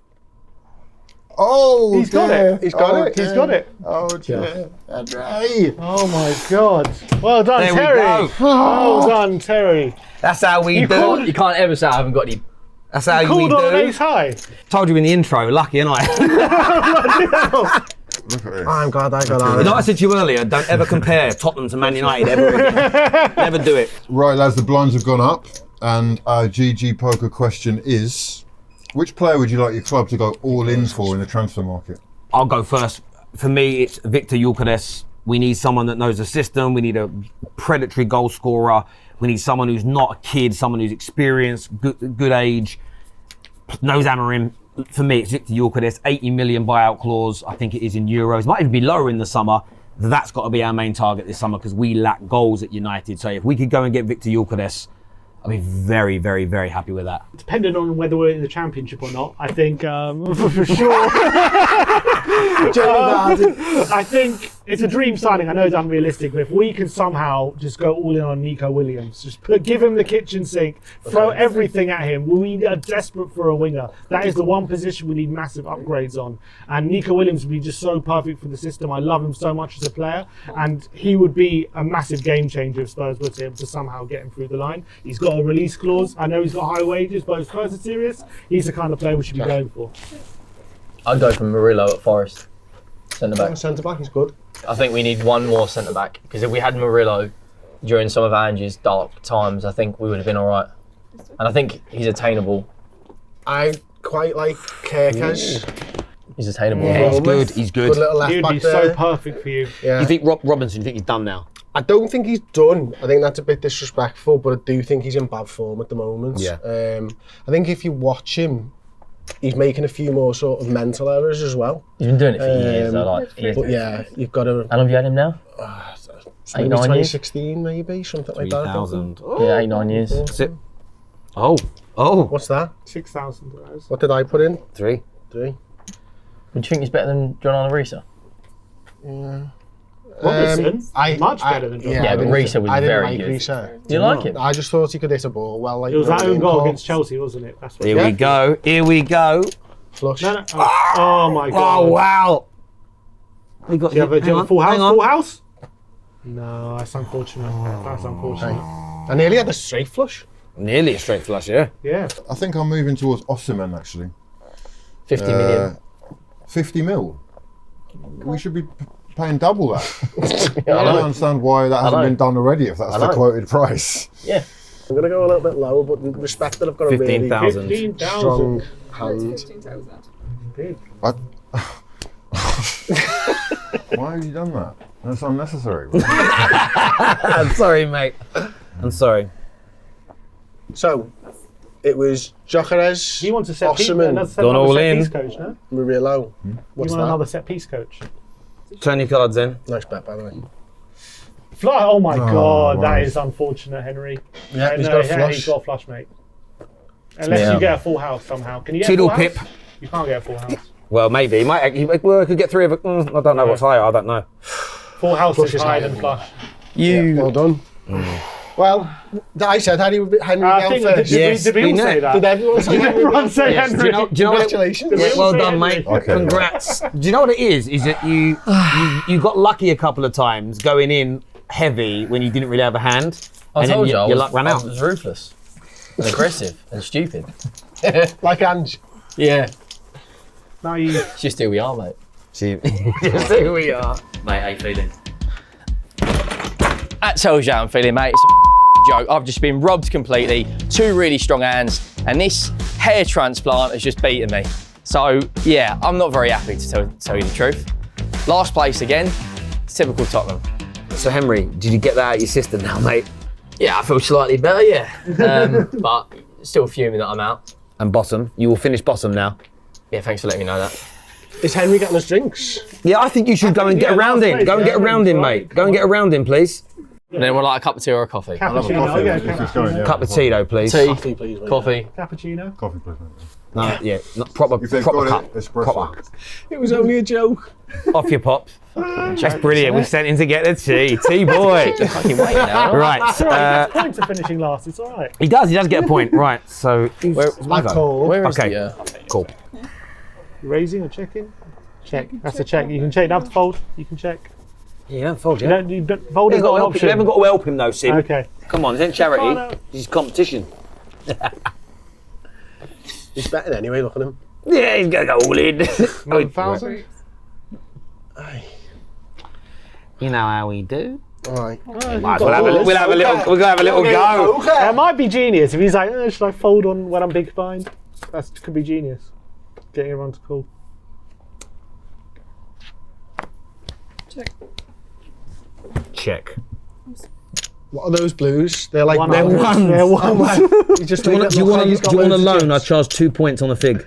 Oh, He's got dear. it. He's got it. He's got it. Oh, dear. Henry. Oh my God. Well done, There we Terry. go. Well done, Terry. That's how we You do. called- You can't ever say I haven't got any. That's how we Called on an do. ace high. Told you in the intro, lucky, and I. Look at this. I'm glad I got out You of know what I it. said to you earlier? Don't ever compare Tottenham to Man United ever again. Never do it. Right, lads, the blinds have gone up, and our GG poker question is: which player would you like your club to go all in for in the transfer market? I'll go first. For me, it's Victor Gyökeres. We need someone that knows the system. We need a predatory goal scorer. We need someone who's not a kid, someone who's experienced, good age, knows Amorim. For me, it's Victor Gyökeres, 80 million buyout clause. I think it is in euros. Might even be lower in the summer. That's got to be our main target this summer because we lack goals at United. So if we could go and get Victor Gyökeres, I'd be very, very, very happy with that. Depending on whether we're in the championship or not, I think for sure. I think it's a dream signing. I know it's unrealistic, but if we can somehow just go all in on Nico Williams, just give him the kitchen sink, throw everything at him. We are desperate for a winger. That is the one position we need massive upgrades on. And Nico Williams would be just so perfect for the system. I love him so much as a player, and he would be a massive game changer if Spurs were to able to somehow get him through the line. He's got a release clause. I know he's got high wages, but if Spurs are serious, he's the kind of player we should be going for. I'd go for Murillo at Forest, centre back. Centre back is good. I think we need one more centre back because if we had Murillo during some of Angie's dark times, I think we would have been all right. And I think he's attainable. I quite like Kirkes. He's attainable. Yeah, he's good. He's Good good. little left He'd back be there. so perfect for you. Yeah. You think Robinson? You think he's done now? I don't think he's done. I think that's a bit disrespectful, but I do think he's in bad form at the moment. Yeah. I think if you watch him, he's making a few more sort of mental errors as well. He's been doing it for years. So But yeah, you've got to. How long have you had him now? Maybe 8, 9 years? 2016, maybe something like that. 3,000. Yeah, 8, 9 years. That's it. Oh. What's that? 6,000. What did I put in? 3. 3. Would you think he's better than John Arisa? Robertson? Much better than John. Yeah, but Risa was I didn't very like good. Risa. Do you like him? I just thought he could hit a ball well. Like It was that own in goal goal. against Chelsea, wasn't it? That's what Here we go. Here we go. Flush. No. Oh my god. Oh wow. We got. Do you have a full house? Hang on. Full house? No, that's unfortunate. That's unfortunate. I nearly had a straight flush. Nearly a straight flush, yeah. Yeah. I think I'm moving towards Osimhen actually. 50 million. 50 mil. We should be paying double that. Yeah, I don't understand why that hasn't know. been done already if that's the know. quoted price. Yeah. I'm going to go a little bit lower, but respect that I've got a really 15,000. 15,000. strong It's hand. 15,000. Big. Why have you done that? That's unnecessary. I'm sorry, mate. I'm sorry. So, it was Gyökeres, You want to set piece, Osimhen, another set, Gone another all set in. piece coach, no? Murillo. You What's want that? another set piece coach? Turn your cards in. Nice bet, by the way. Flush. Oh my god, that right. is unfortunate, Henry. Yeah, he's No, got a yeah, flush. he's got a flush, mate. Unless Yeah. you get a full house somehow. Can you get Tiddle a full pip. house? You can't get a full house. Well, maybe. He might. Well, I could get 3 of it. I don't know what's higher. I don't know. Full house Flush is is higher higher than than flush. Well done. Well, I said Henry would I go think first. Yes, did we we all know. say that? Did everyone say Did Henry everyone go say first? Henry? Do you know what it, Congratulations. Did we yeah, all well say done, Henry? mate. Okay. Congrats. Do you know what it is? Is that you got lucky a couple of times going in heavy when you didn't really have a hand. I and then told you, your luck ran I out. was ruthless and aggressive and stupid. Like Ange. Yeah. No, you. It's just who we are, mate. See, here we are. Mate, how you feeling? That tells you how I'm feeling, mate. It's a joke. I've just been robbed completely. 2 really strong hands, and this hair transplant has just beaten me. So, yeah, I'm not very happy to tell you the truth. Last place again. Typical Tottenham. So Henry, did you get that out of your system now, mate? Yeah, I feel slightly better, yeah. But still fuming that I'm out. And bottom, you will finish bottom now. Yeah, thanks for letting me know that. Is Henry getting us drinks? Yeah, I think you should go and get yeah, around last him. place, Go and yeah, get around him, right. mate. Go and get around him, please. And then we'll like a cup of tea or a coffee. Cappuccino. I'll get a if it's going, cappuccino. yeah. Cup of tea, though, please. Tea, Coffee, please. mate. coffee. Cappuccino. Coffee, please. mate. No, yeah, not proper, If they've proper got cup. it, espresso. Proper. It was only a joke. Off your pop. That's brilliant. We sent him to get the tea. Tea boy. Fucking wait now. Right. Points are finishing last. It's all right. He does get a point. Right. So, where's my Black go? hole. Where is Okay. the, Cool. Raising or checking? Check. That's a check. You can check. You don't have to fold. You can check. Yeah, you don't fold You yet. don't. You don't folding's You not an you option. haven't got to help him though, Sim. Okay. Come on, it's ain't charity. Oh, no. This is competition. He's betting anyway, look at him. Yeah, he's gonna go all in. 1,000. You know how we do. All right. We'll have a little. We're gonna have a little go. That might be genius if he's like, should I fold on when I'm big behind? That could be genius. Getting everyone to call. Check. What are those blues? They're like They're memories. ones. They're ones. You just Do you make want it look like he's got loads of a loan? I chips. charge 2 points on the fig.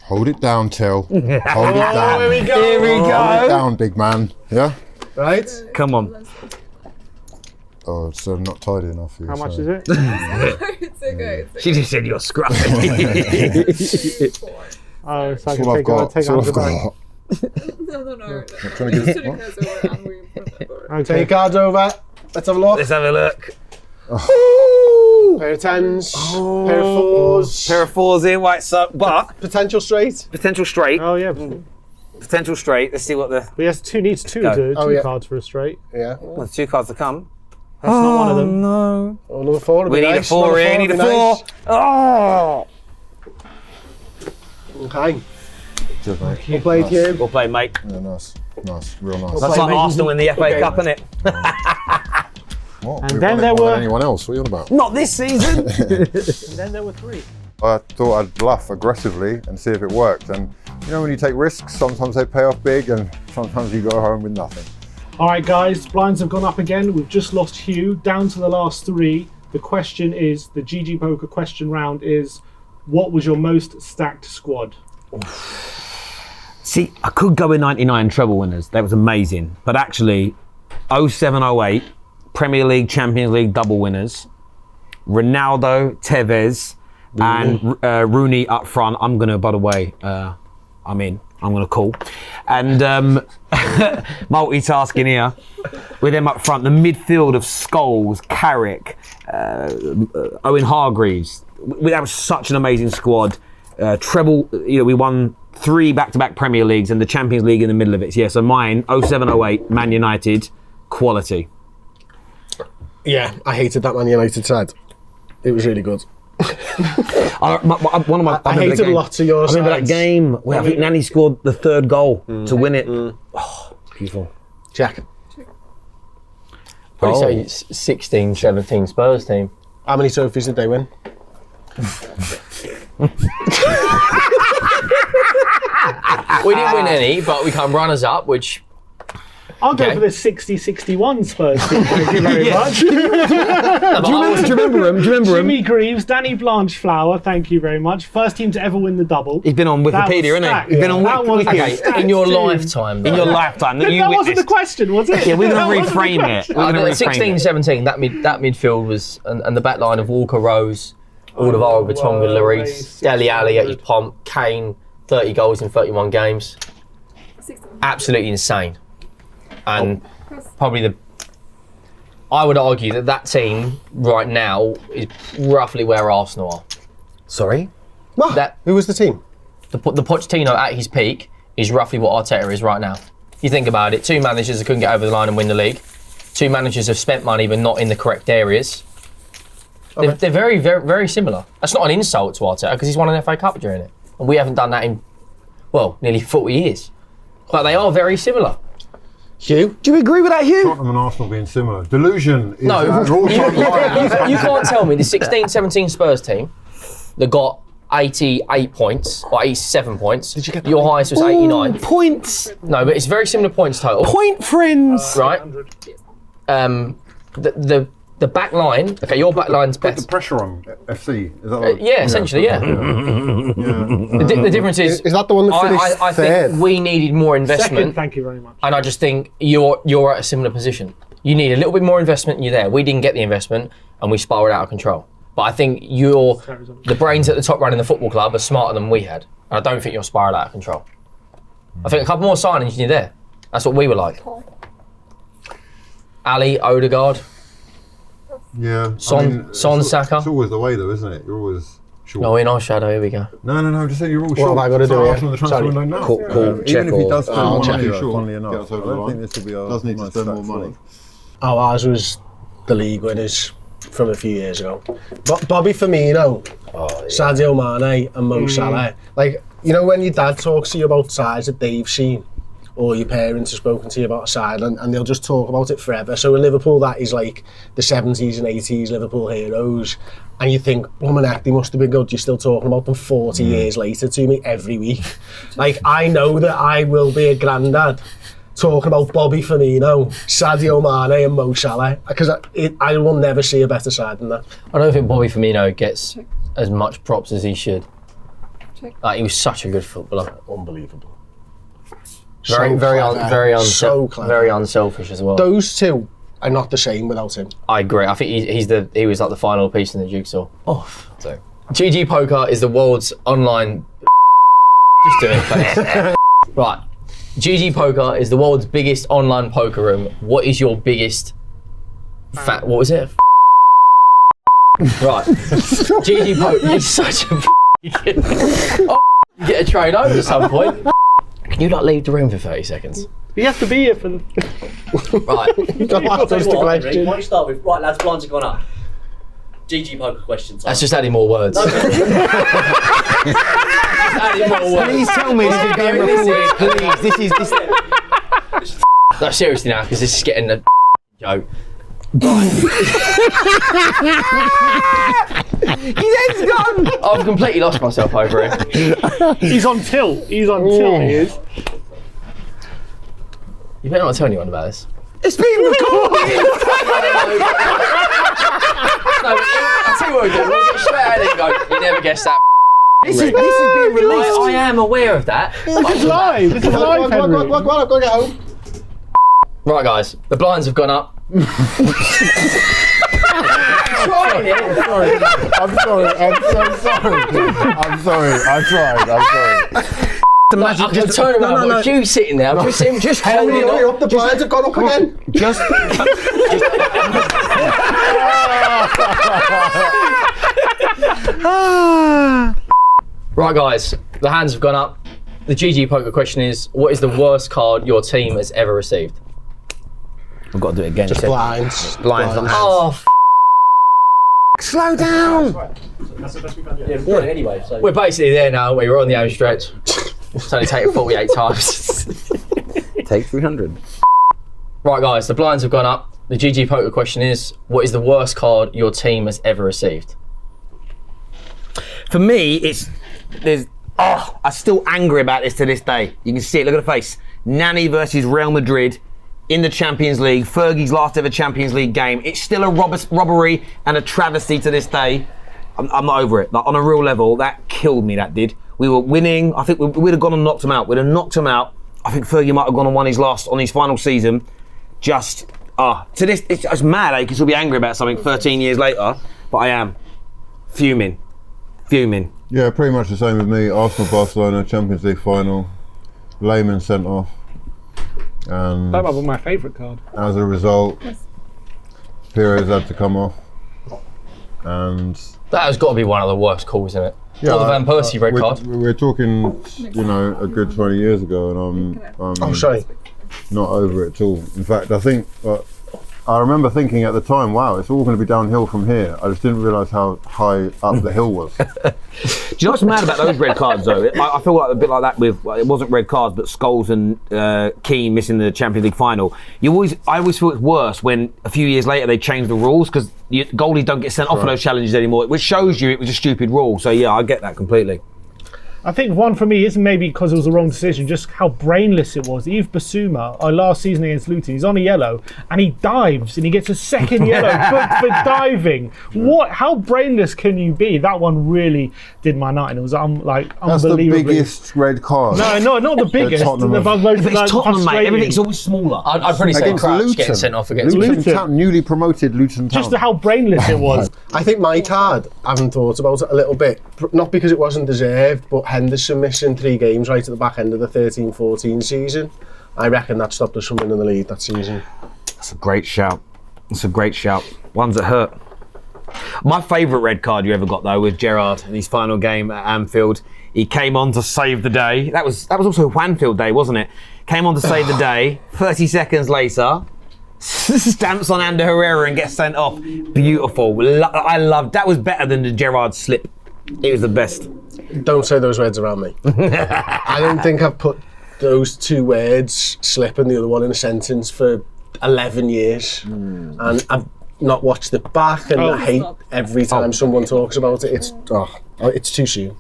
Hold it down, Till. Hold it down. Here we go. Here we Hold it go. down, big man. Yeah? Right? Come on. Oh, it's not tidy enough for you. How much so- is it? It's okay. It's She just said you're scruffy. Oh, so I That's can all I've take got. take That's all 100 I've back. got. no. trying to get it- Student goes over and we put it over. Take your cards over. Let's have a look. Let's have a look. Pair of tens. Pair of fours. Pair of fours here, white so but Potential straight. potential straight. Oh yeah. Potential straight. Let's see what the But he has needs two Go. Yeah. cards for a straight. Yeah. well, the 2 cards to come. That's not one of them. No. Oh, another four would We be need a nice. 4 Another here. would Need a be 4. nice. Oh. Okay. Cheers, mate. Well played, Hugh. Well played, mate. Yeah, nice. Nice. Real nice. That's like Arsenal win the FA Cup, isn't it? What? And We've then won it there more were- than anyone else. What are you on about? Not this season. And then there were 3. I thought I'd bluff aggressively and see if it worked. And you know, when you take risks, sometimes they pay off big and sometimes you go home with nothing. All right, guys, blinds have gone up again. We've just lost Hugh, down to the last 3. The question is, the GG Poker question round is, what was your most stacked squad? See, I could go with 99 treble winners. That was amazing. But actually, 07-08, Premier League, Champions League double winners, Ronaldo, Tevez, and Rooney up front. I'm going to, by the way, I'm going to call. And multitasking here. With them up front, the midfield of Scholes, Carrick, Owen Hargreaves. That was such an amazing squad. Treble, we won 3 back-to-back Premier Leagues and the Champions League in the middle of it. Yeah, so mine, 07-08, Man United, quality. Yeah, I hated that Man United side. It was really good. I hated lots of yours. I remember that game where I think Nani scored the 3rd goal to win it. Oh, beautiful. Check. Probably say 16, 17 Spurs team. How many trophies did they win? We didn't win any, but we come runners up, which... I'll go for the 60-61 Spurs team, thank you very much. Do you remember him? Jimmy Greaves, Danny Blanchflower, thank you very much. First team to ever win the double. He's been on Wikipedia, isn't he? He's been on Wikipedia. Okay, in your lifetime. In your lifetime, that you That witnessed. wasn't the question, was it? Yeah, we're going to reframe it. We're going to 16, 17, that midfield was, and the back line of Walker, Rose, Alderweireld, Vertonghen, Lloris, Dele Alli at his pomp, Kane, 30 goals in 31 games. 16. Absolutely insane. And probably I would argue that team right now is roughly where Arsenal are. Sorry? What? Who was the team? The Pochettino at his peak is roughly what Arteta is right now. You think about it, 2 managers that couldn't get over the line and win the league. 2 managers have spent money but not in the correct areas. Okay. They're very, very, very similar. That's not an insult to Arteta because he's won an FA Cup during it. And we haven't done that in, nearly 40 years. But they are very similar. Hugh? Do you agree with that, Hugh? Tottenham and Arsenal being similar. Delusion is No, you you can't tell me the 16-17 Spurs team that got 88 points or 87 points. Did you get your highest was 89 points? No, but it's very similar points total. Point friends. Right. The back line. Okay, your back line's put better. the pressure on FC. Is that like, Yeah, essentially, yeah. The difference is that the one that finished I third? think we needed more investment. Second, thank you very much. And I just think you're at a similar position. You need a little bit more investment and you're there. We didn't get the investment and we spiraled out of control. But I think the brains at the top running the football club are smarter than we had. And I don't think you're spiraled out of control. I think a couple more signings and you're there. That's what we were like. Ali, Odegaard. Yeah. Son, Saka. It's always the way though, isn't it? You're always short. No, in our shadow, here we go. No, I'm just saying you're all What short. have I got to do So here? Arsenal, the transfer window now. Cool. Check Even if he does spend I'll more check. money, funnily enough, I don't think this will be our Does need to most spend more stacked money. squad. Oh, ours was the league winners from a few years ago. Bobby Firmino, Sadio Mane and Mo Salah. Like, you know when your dad talks to you about sides that they've seen, or your parents have spoken to you about a side and they'll just talk about it forever. So in Liverpool, that is like the 70s and 80s Liverpool heroes. And you think, they must have been good. You're still talking about them 40 years later to me every week. Like, I know that I will be a granddad talking about Bobby Firmino, Sadio Mane and Mo Salah, because I will never see a better side than that. I don't think Bobby Firmino gets as much props as he should. Like, he was such a good footballer. Unbelievable. Very unselfish as well. Those two are not the same without him. I agree. I think he was like the final piece in the jigsaw. So, GG Poker is the world's online. Just do it, please. Right. GG Poker is the world's biggest online poker room. What is your biggest what was it? Right. GG Poker is such a you get a train over at some point. Can you not leave the room for 30 seconds? You have to be here for the... Right. That's the question. Why don't you start with, right lads, blinds have gone up. GG Poker questions. That's just adding more words. Please tell me this is being recorded, please. This is... No, seriously now, because this is getting a joke. head's gone. I've completely lost myself over it. He's on tilt. He is. You better not tell anyone about this. It's being recorded. No, I'll tell you what we do. We'll get straight out and go. You never guessed that. This is being released. I am aware of that. This is live. This is live, Henry. Go on, I've got to get home. Right, guys. The blinds have gone up. I'm sorry. I'm so sorry. I'm sorry. I tried. I'm sorry. I can turn around. No. Hugh sitting there. I'm just him. Just holding Hurry up, the blinds have gone up again. Just. Right, guys. The hands have gone up. The GG poker question is: what is the worst card your team has ever received? I've got to do it again. Just blinds. Blinds, not hands. Oh, Slow down. That's the best we've had yet. yeah, we're anyway. So. We're basically there now. We're on the home stretch. It's only taken 48 times. Take 300. Right, guys. The blinds have gone up. The GG poker question is: what is the worst card your team has ever received? For me, I'm still angry about this to this day. You can see it, look at the face. Nani versus Real Madrid in the Champions League, Fergie's last ever Champions League game. It's still a robbery and a travesty to this day. I'm not over it. Like, on a real level, that killed me, that did. We were winning. I think we'd have gone and knocked him out. We'd have knocked him out. I think Fergie might have gone and won his last on his final season. To this, it's mad. You can still be angry about something 13 years later, but I am fuming. Yeah, pretty much the same with me. Arsenal-Barcelona Champions League final. Lehmann sent off. And That was my favourite card. as a result, Pires had to come off. And That has got to be one of the worst calls, isn't it? yeah, Or the Van Persie red card. We're talking, a good 20 years ago, and I'm Sorry. not over it at all. In fact, I remember thinking at the time, wow, it's all going to be downhill from here. I just didn't realise how high up the hill was. Do you know what's mad about those red cards though? I feel like a bit like that with, it wasn't red cards, but Scholes and Keane missing the Champions League final. I always feel it's worse when a few years later they change the rules, because goalies don't get sent off for those challenges anymore, which shows you it was a stupid rule. So yeah, I get that completely. I think one for me isn't maybe because it was the wrong decision, just how brainless it was. Yves Bissouma, our last season against Luton, he's on a yellow and he dives and he gets a second yellow for diving. How brainless can you be? That one really did my night, and it was That's the unbelievably. biggest red card. No, not the biggest. Tottenham. The most But it's Tottenham, mate. frustrating. Everything's always smaller. I'd probably say Against Crouch Luton. getting sent off against Luton Luton. Town, newly promoted Luton Town. Just how brainless it was. I think my card, I haven't thought about it a little bit, not because it wasn't deserved, but Henderson missing 3 games right at the back end of the 13-14 season. I reckon that stopped us from winning the league that season. That's a great shout. Ones that hurt. My favourite red card you ever got though was Gerrard in his final game at Anfield. He came on to save the day. That was also Wanfield Day, wasn't it? Came on to save the day. 30 seconds later, stamps on Ander Herrera and gets sent off. Beautiful. I loved that. Was better than the Gerrard slip. It was the best. Don't say those words around me. I don't think I've put those 2 words, slip and the other one, in a sentence for 11 years. And I've not watched it back, and I hate every time someone talks about it. It's too soon.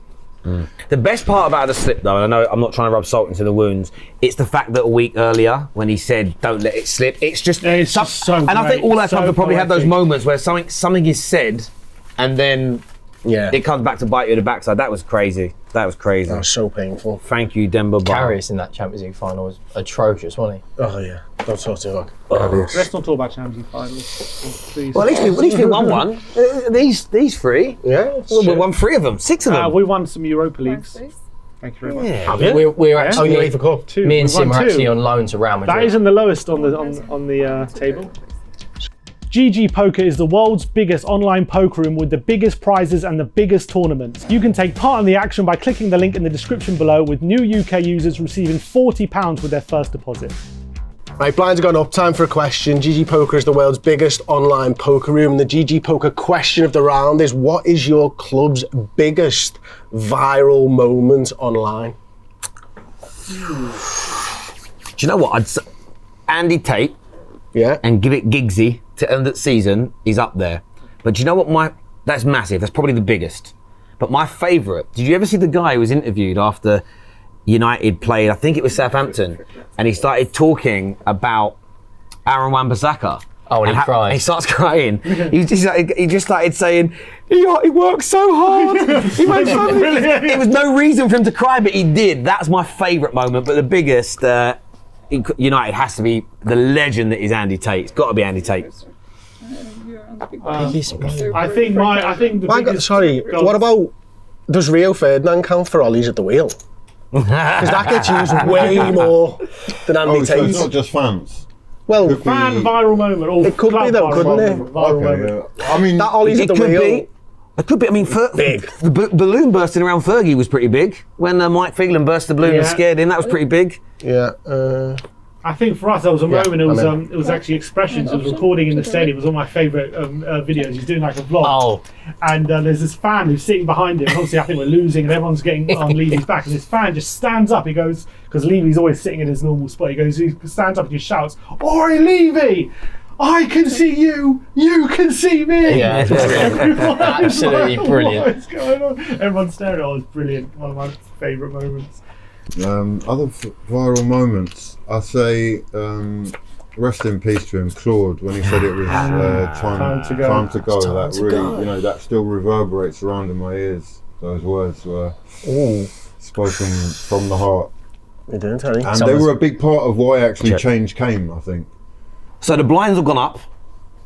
The best part about the slip, though, and I know I'm not trying to rub salt into the wounds, it's the fact that a week earlier, when he said, "Don't let it slip," it's just, It's just so and I think great, all our times so have probably had those poetic. moments where something is said, and then it comes back to bite you in the backside. That was crazy. That was so painful. Thank you, Demba Ba. Carrius in that Champions League final was atrocious, wasn't he? Oh yeah, don't talk to me like. Let's not talk about Champions League finals, please. Well, at least we won one. These 3. Yeah, We won 3 of them. 6 of them. we won some Europa Leagues. Thank you very much. Yeah. We're actually UEFA Cup. 2. me and We Sim won are 2. actually on loan to Real Madrid. That isn't the lowest on the table. GG Poker is the world's biggest online poker room with the biggest prizes and the biggest tournaments. You can take part in the action by clicking the link in the description below, with new UK users receiving £40 with their first deposit. Right, blinds have gone up. Time for a question. GG Poker is the world's biggest online poker room. The GG Poker question of the round is: what is your club's biggest viral moment online? Do you know what? I'd say Andy Tate Yeah. and Give It Giggsy to end the season is up there. But do you know what That's massive. That's probably the biggest. But my favourite, did you ever see the guy who was interviewed after United played, I think it was Southampton, and he started talking about Aaron Wan-Bissaka? Oh, and he cried. He starts crying. He just started saying, he worked so hard. He worked so hard. There was no reason for him to cry, but he did. That's my favourite moment. But the biggest, United has to be the legend that is Andy Tate. It's got to be Andy Tate. I think the biggest. Sorry, what about, does Rio Ferdinand count for Ollies at the wheel? Because that gets used way more than Andy So Tate. it's not just fans. Well, Fan viral moment. Or it could be though, couldn't it? Viral moment. Yeah. I mean, that Ollie's at the wheel. It could be. I mean, Big. The balloon bursting around Fergie was pretty big. When Mike Phelan burst the balloon and scared him, that was pretty big. Yeah. I think for us, there was a moment. It was actually Expressions. It was recording in the stadium. It was one of my favourite videos. He's doing like a vlog. Oh. And there's this fan who's sitting behind him. Obviously, I think we're losing, and everyone's getting on Levy's back. And this fan just stands up. He goes, because Levy's always sitting in his normal spot. He stands up and just shouts, "Oi, Levy! I can see you. You can see me." Yeah, absolutely brilliant. What is going on? Everyone's staring. Oh, it's brilliant. One of my favourite moments. other viral moments, I say rest in peace to him, Claude, when he said it was time to go. That really, that still reverberates around in my ears. Those words were spoken from the heart. They didn't tell you. And they were a big part of why actually change came, I think. So the blinds have gone up.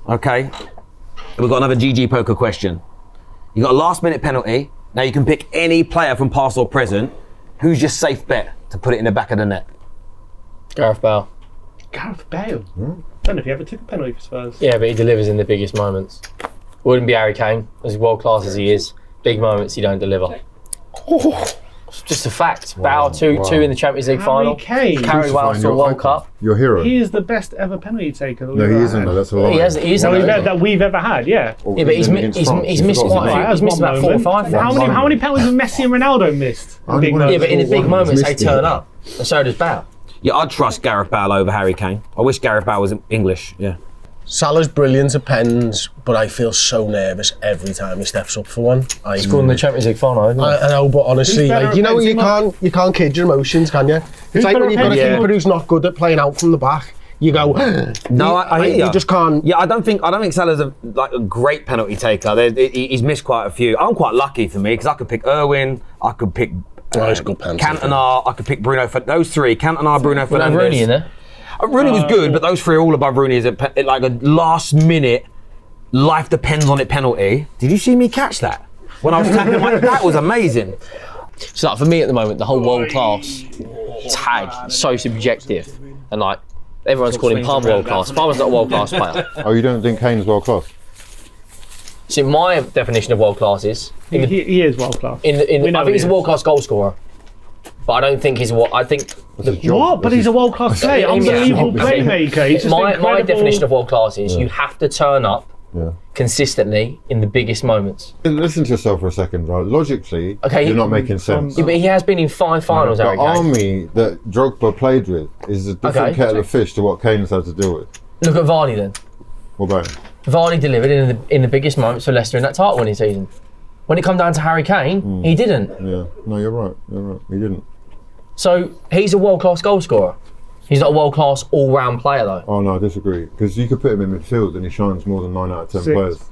Okay. We've got another GG poker question. You got a last minute penalty. Now you can pick any player from past or present. Who's your safe bet to put it in the back of the net? Gareth Bale. Gareth Bale? Don't know if he ever took a penalty for Spurs. Yeah, but he delivers in the biggest moments. Wouldn't be Harry Kane, as world class as he is. Big moments he don't deliver. It's just a fact. Bale, two in the Champions League final. Harry Kane. Carried Wales to a World Cup. Your hero. He is the best ever penalty taker that No, we've he ever isn't. had. Though. That's a lie. He isn't. That we've ever had, yeah. Yeah, but he's missed quite. He's missed about 4 or 5. How many penalties have Messi and Ronaldo missed? Yeah, but in the big moments they turn up, and so does Bale. Yeah, I'd trust Gareth Bale over Harry Kane. I wish Gareth Bale was English. Yeah. Salah's brilliant at pens, but I feel so nervous every time he steps up for one. Scored in the Champions League final, isn't he? I know, but honestly, you can't kid your emotions, can you? It's like when you've got a keeper who's not good at playing out from the back. You go. No, I hear you just can't. Yeah, I don't think Salah's a great penalty taker. He's missed quite a few. I'm quite lucky for me because I could pick Irwin, I could pick Cantona, I could pick Bruno. Those three, Cantona, Bruno Fernandes. Rooney in there. Rooney was good, but those three are all above Rooney as like a last minute, life depends on it penalty. Did you see me catch that? When I was tapping that was amazing. So like, for me at the moment, the whole world class tag is so subjective, and like everyone's calling Palmer world class. Palmer's not a world class player. Oh, you don't think Kane's world class? See, my definition of world class is he is world class. I think he's a world class goal scorer, but I don't think he's what I think. But he's a world class player, unbelievable playmaker. He's just my definition of world class is you have to turn up consistently in the biggest moments. Listen to yourself for a second, right? Logically, you're not making sense. Yeah, but he has been in 5 finals. The army that Drogba played with is a different kettle of fish to what Kane's had to deal with. Look at Vardy then. What about him? Vardy delivered in the biggest moments for Leicester in that title winning season. When it come down to Harry Kane, he didn't. Yeah, no, you're right. He didn't. So he's a world-class goal scorer. He's not a world-class all-round player though. Oh no, I disagree. Because you could put him in midfield and he shines more than 9 out of 10 players.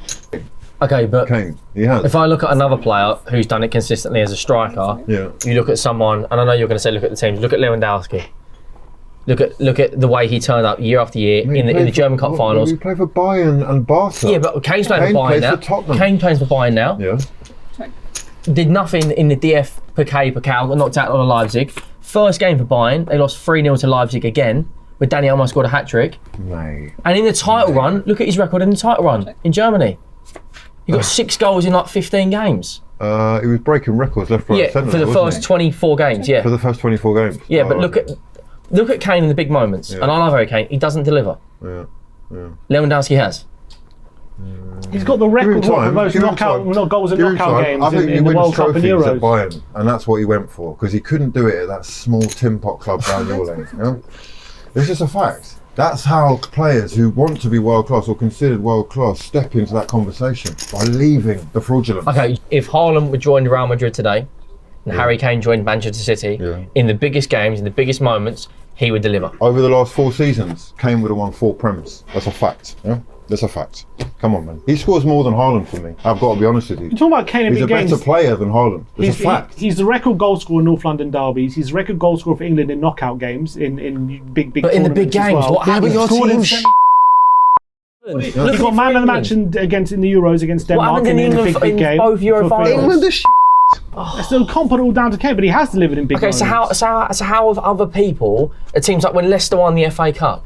Okay, but Kane, he has. If I look at another player who's done it consistently as a striker, you look at someone, and I know you're going to say look at the teams. Look at Lewandowski. Look at the way he turned up year after year in the German Cup finals. He played for Bayern and Barca. Yeah, but Kane's playing for Bayern now. Kane plays for Bayern now. Yeah. Did nothing in the DF Pokal, got knocked out on Leipzig. First game for Bayern, they lost 3-0 to Leipzig again, where Dani Olmo scored a hat-trick. Mate. And in the title run, look at his record in the title run in Germany. He got 6 goals in like 15 games. He was breaking records left, right, centre. For the first 24 games, For the first 24 games. Yeah, but look at Kane in the big moments. And I love Harry Kane, he doesn't deliver. Yeah. Lewandowski has. He's got the record for most goals in knockout games in the World Cup and Euros. At Bayern, and that's what he went for, because he couldn't do it at that small tin pot club down your lane. It's just a fact. That's how players who want to be world class or considered world class step into that conversation by leaving the fraudulence. Okay, if Haaland would join Real Madrid today, and Harry Kane joined Manchester City, in the biggest games, in the biggest moments, he would deliver. Over the last 4 seasons, Kane would have won 4 Prems. That's a fact. Yeah? That's a fact. Come on, man. He scores more than Haaland for me. I've got to be honest with you. You're talking about Kane in He's big a games. better player than Haaland. It's a fact. He's the record goal scorer in North London derbies. He's the record goal scorer for England in knockout games, in big But in the big tournaments as games, well. what happened? Your team. He got man of the match in the Euros against Denmark happened in a England big in game. both Euro for finals? England are I still can't put it all down to Kane, but he has delivered in big Okay, moments. so how have other people, it seems like when Leicester won the FA Cup,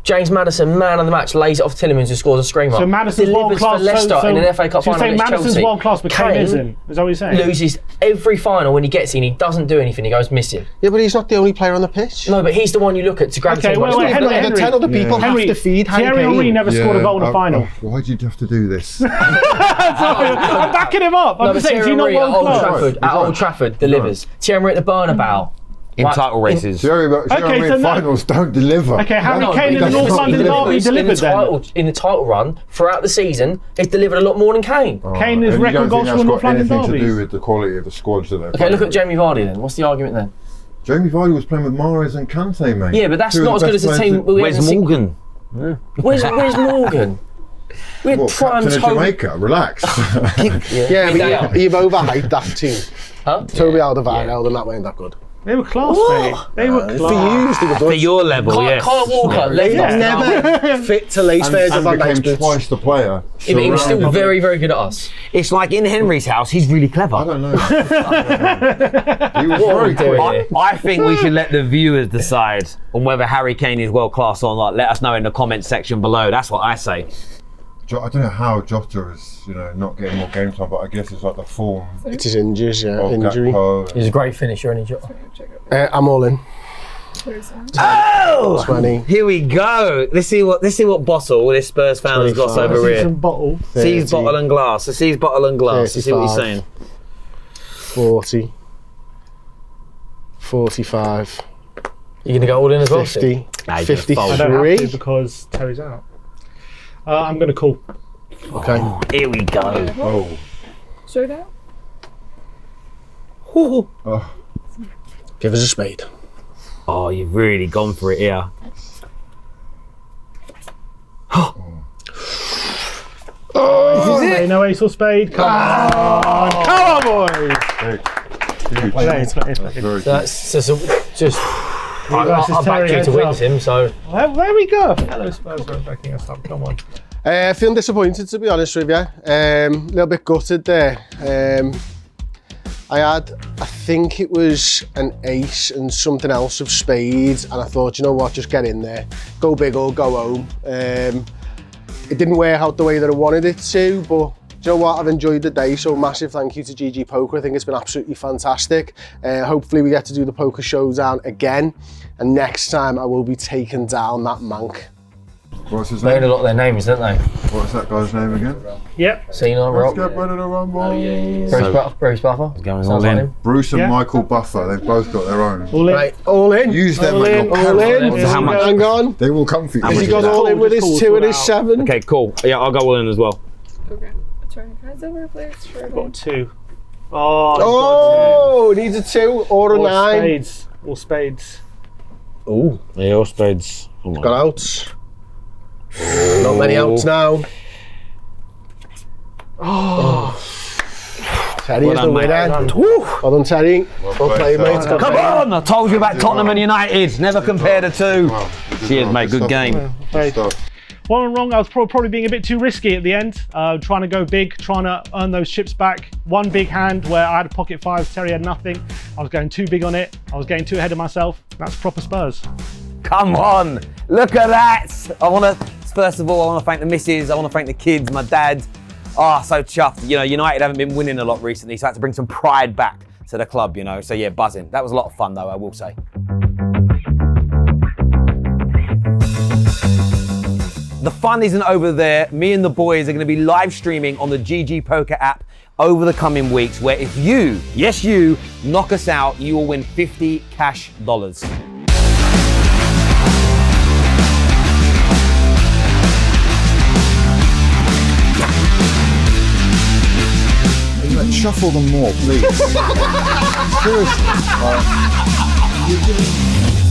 James Maddison, man of the match, lays it off Tielemans who scores a screamer. So Maddison's world delivers class. for Leicester in an FA Cup so you're final saying against Maddison's Chelsea. world class, but Kane isn't. Is that what you're saying? Loses every final when he gets in. He doesn't do anything. He goes missing. Yeah, but he's not the only player on the pitch. No, but he's the one you look at to gravitate. Okay, wait, Henry. The 10 other people have to feed Harry Thierry Henry Kane. never scored a goal in a final. Why'd you have to do this? I'm backing him up. I'm but saying, is he Thierry not Henry world class? at Old Trafford delivers. Thierry Henry at the Bernabeu. In title races. Thierry Henry so in finals don't deliver. Okay, Harry No, Kane in the because North he London derby delivers delivered then. in the title run throughout the season. He's delivered a lot more than Kane. Kane is And you record don't goal think scorer in North that's got London anything to do derbies. with the quality of the squads that they're Okay, playing? look at Jamie Vardy then. What's the argument then? Jamie Vardy was playing with Mahrez and Kante, mate. Yeah, but that's Two of not as the good as best the players team. in- We Where's haven't seen- Morgan? Where's Morgan? We had What, prime captain of Toby. Jamaica? Relax. Yeah, but you've overhyped that team. Huh? Toby Alderweireld and that weren't that good. They were class, mate. They were For class. you, they were For good. your level, yes. Kyle Walker, left Yeah. us Never fit to lace Spurs and Van Dijk's became boots. twice the player. Yeah, but he was still surrounded- very, very good at us. It's like in Henry's house, he's really I clever. don't know. He was What are we very doing quick. here? I think we should let the viewers decide on whether Harry Kane is world class or not. Let us know in the comment section below. That's what I say. I don't know how Jota is, not getting more game time, but I guess it's like the form It's his injuries, of injury. Gakpo. He's a great finisher, and I'm all in. Oh! 20. Here we go. Let's see what bottle this Spurs fan has got 25. over Some here. bottle. Sees 30, bottle and glass. So sees bottle and glass. You see what he's 35. saying? 40. 45. you're going to go all in as well. 50. Nah, he's gonna fold. I don't have to 53. because Terry's out. I'm going to call. Okay. Here we go. Oh. Showdown? Oh. Give us a spade. Oh, you've really gone for it here. Oh, no ace or spade. Come on. Come on, boys. Huge. No, it's not. Very That's just. I versus Terry backed you to heads win, up. Tim, so. Well, there we go. Hello, Spurs. We're backing us up. Come on. Feeling disappointed, to be honest with you. A little bit gutted there. I think it was an ace and something else of spades, and I thought, you know what, just get in there, go big or go home. It didn't work out the way that I wanted it to, but do you know what, I've enjoyed the day, so massive thank you to GG Poker. I think it's been absolutely fantastic. Hopefully we get to do the Poker Showdown again, and next time I will be taking down that mank. What's his They own a name? lot of their names, don't they? What's that guy's name again? Yep. Cena, Let's Rock, get ready to rumble. Bruce Buffer. Going Sounds all like in. him. Bruce and Yeah. Michael Buffer, they've both got their own. All in. Right, all in. Use them All at in, your All peril. in. Here How we much? go. Hang on. They will come for you. How Has much he is got that? all in with his Just 2 call and it his out. 7? Okay, cool. Yeah, I'll go all in as well. Okay. Turn cards over, please. Showdown. Got 2. Oh, Oh, needs a 2 or a all 9. spades. All spades. Ooh, yeah, all spades. Oh my Got outs. Not many outs now. Terry Well is the done, mate. winner. Well done, Terry. Well played, mate. Well Come on! I told you about Tottenham and United. Never compare the two. Cheers, mate. Good game. Right. One wrong, I was probably being a bit too risky at the end, trying to go big, trying to earn those chips back. One big hand where I had a pocket 5, Terry had nothing. I was going too big on it. I was getting too ahead of myself. That's proper Spurs. Come on, look at that. First of all, I want to thank the missus. I want to thank the kids, my dad. Oh, so chuffed. United haven't been winning a lot recently, so I had to bring some pride back to the club, So yeah, buzzing. That was a lot of fun though, I will say. The fun isn't over there. Me and the boys are going to be live streaming on the GG Poker app over the coming weeks, where if you, yes you, knock us out, you will win $50 cash. Shuffle them more, please. Seriously. Like, you're giving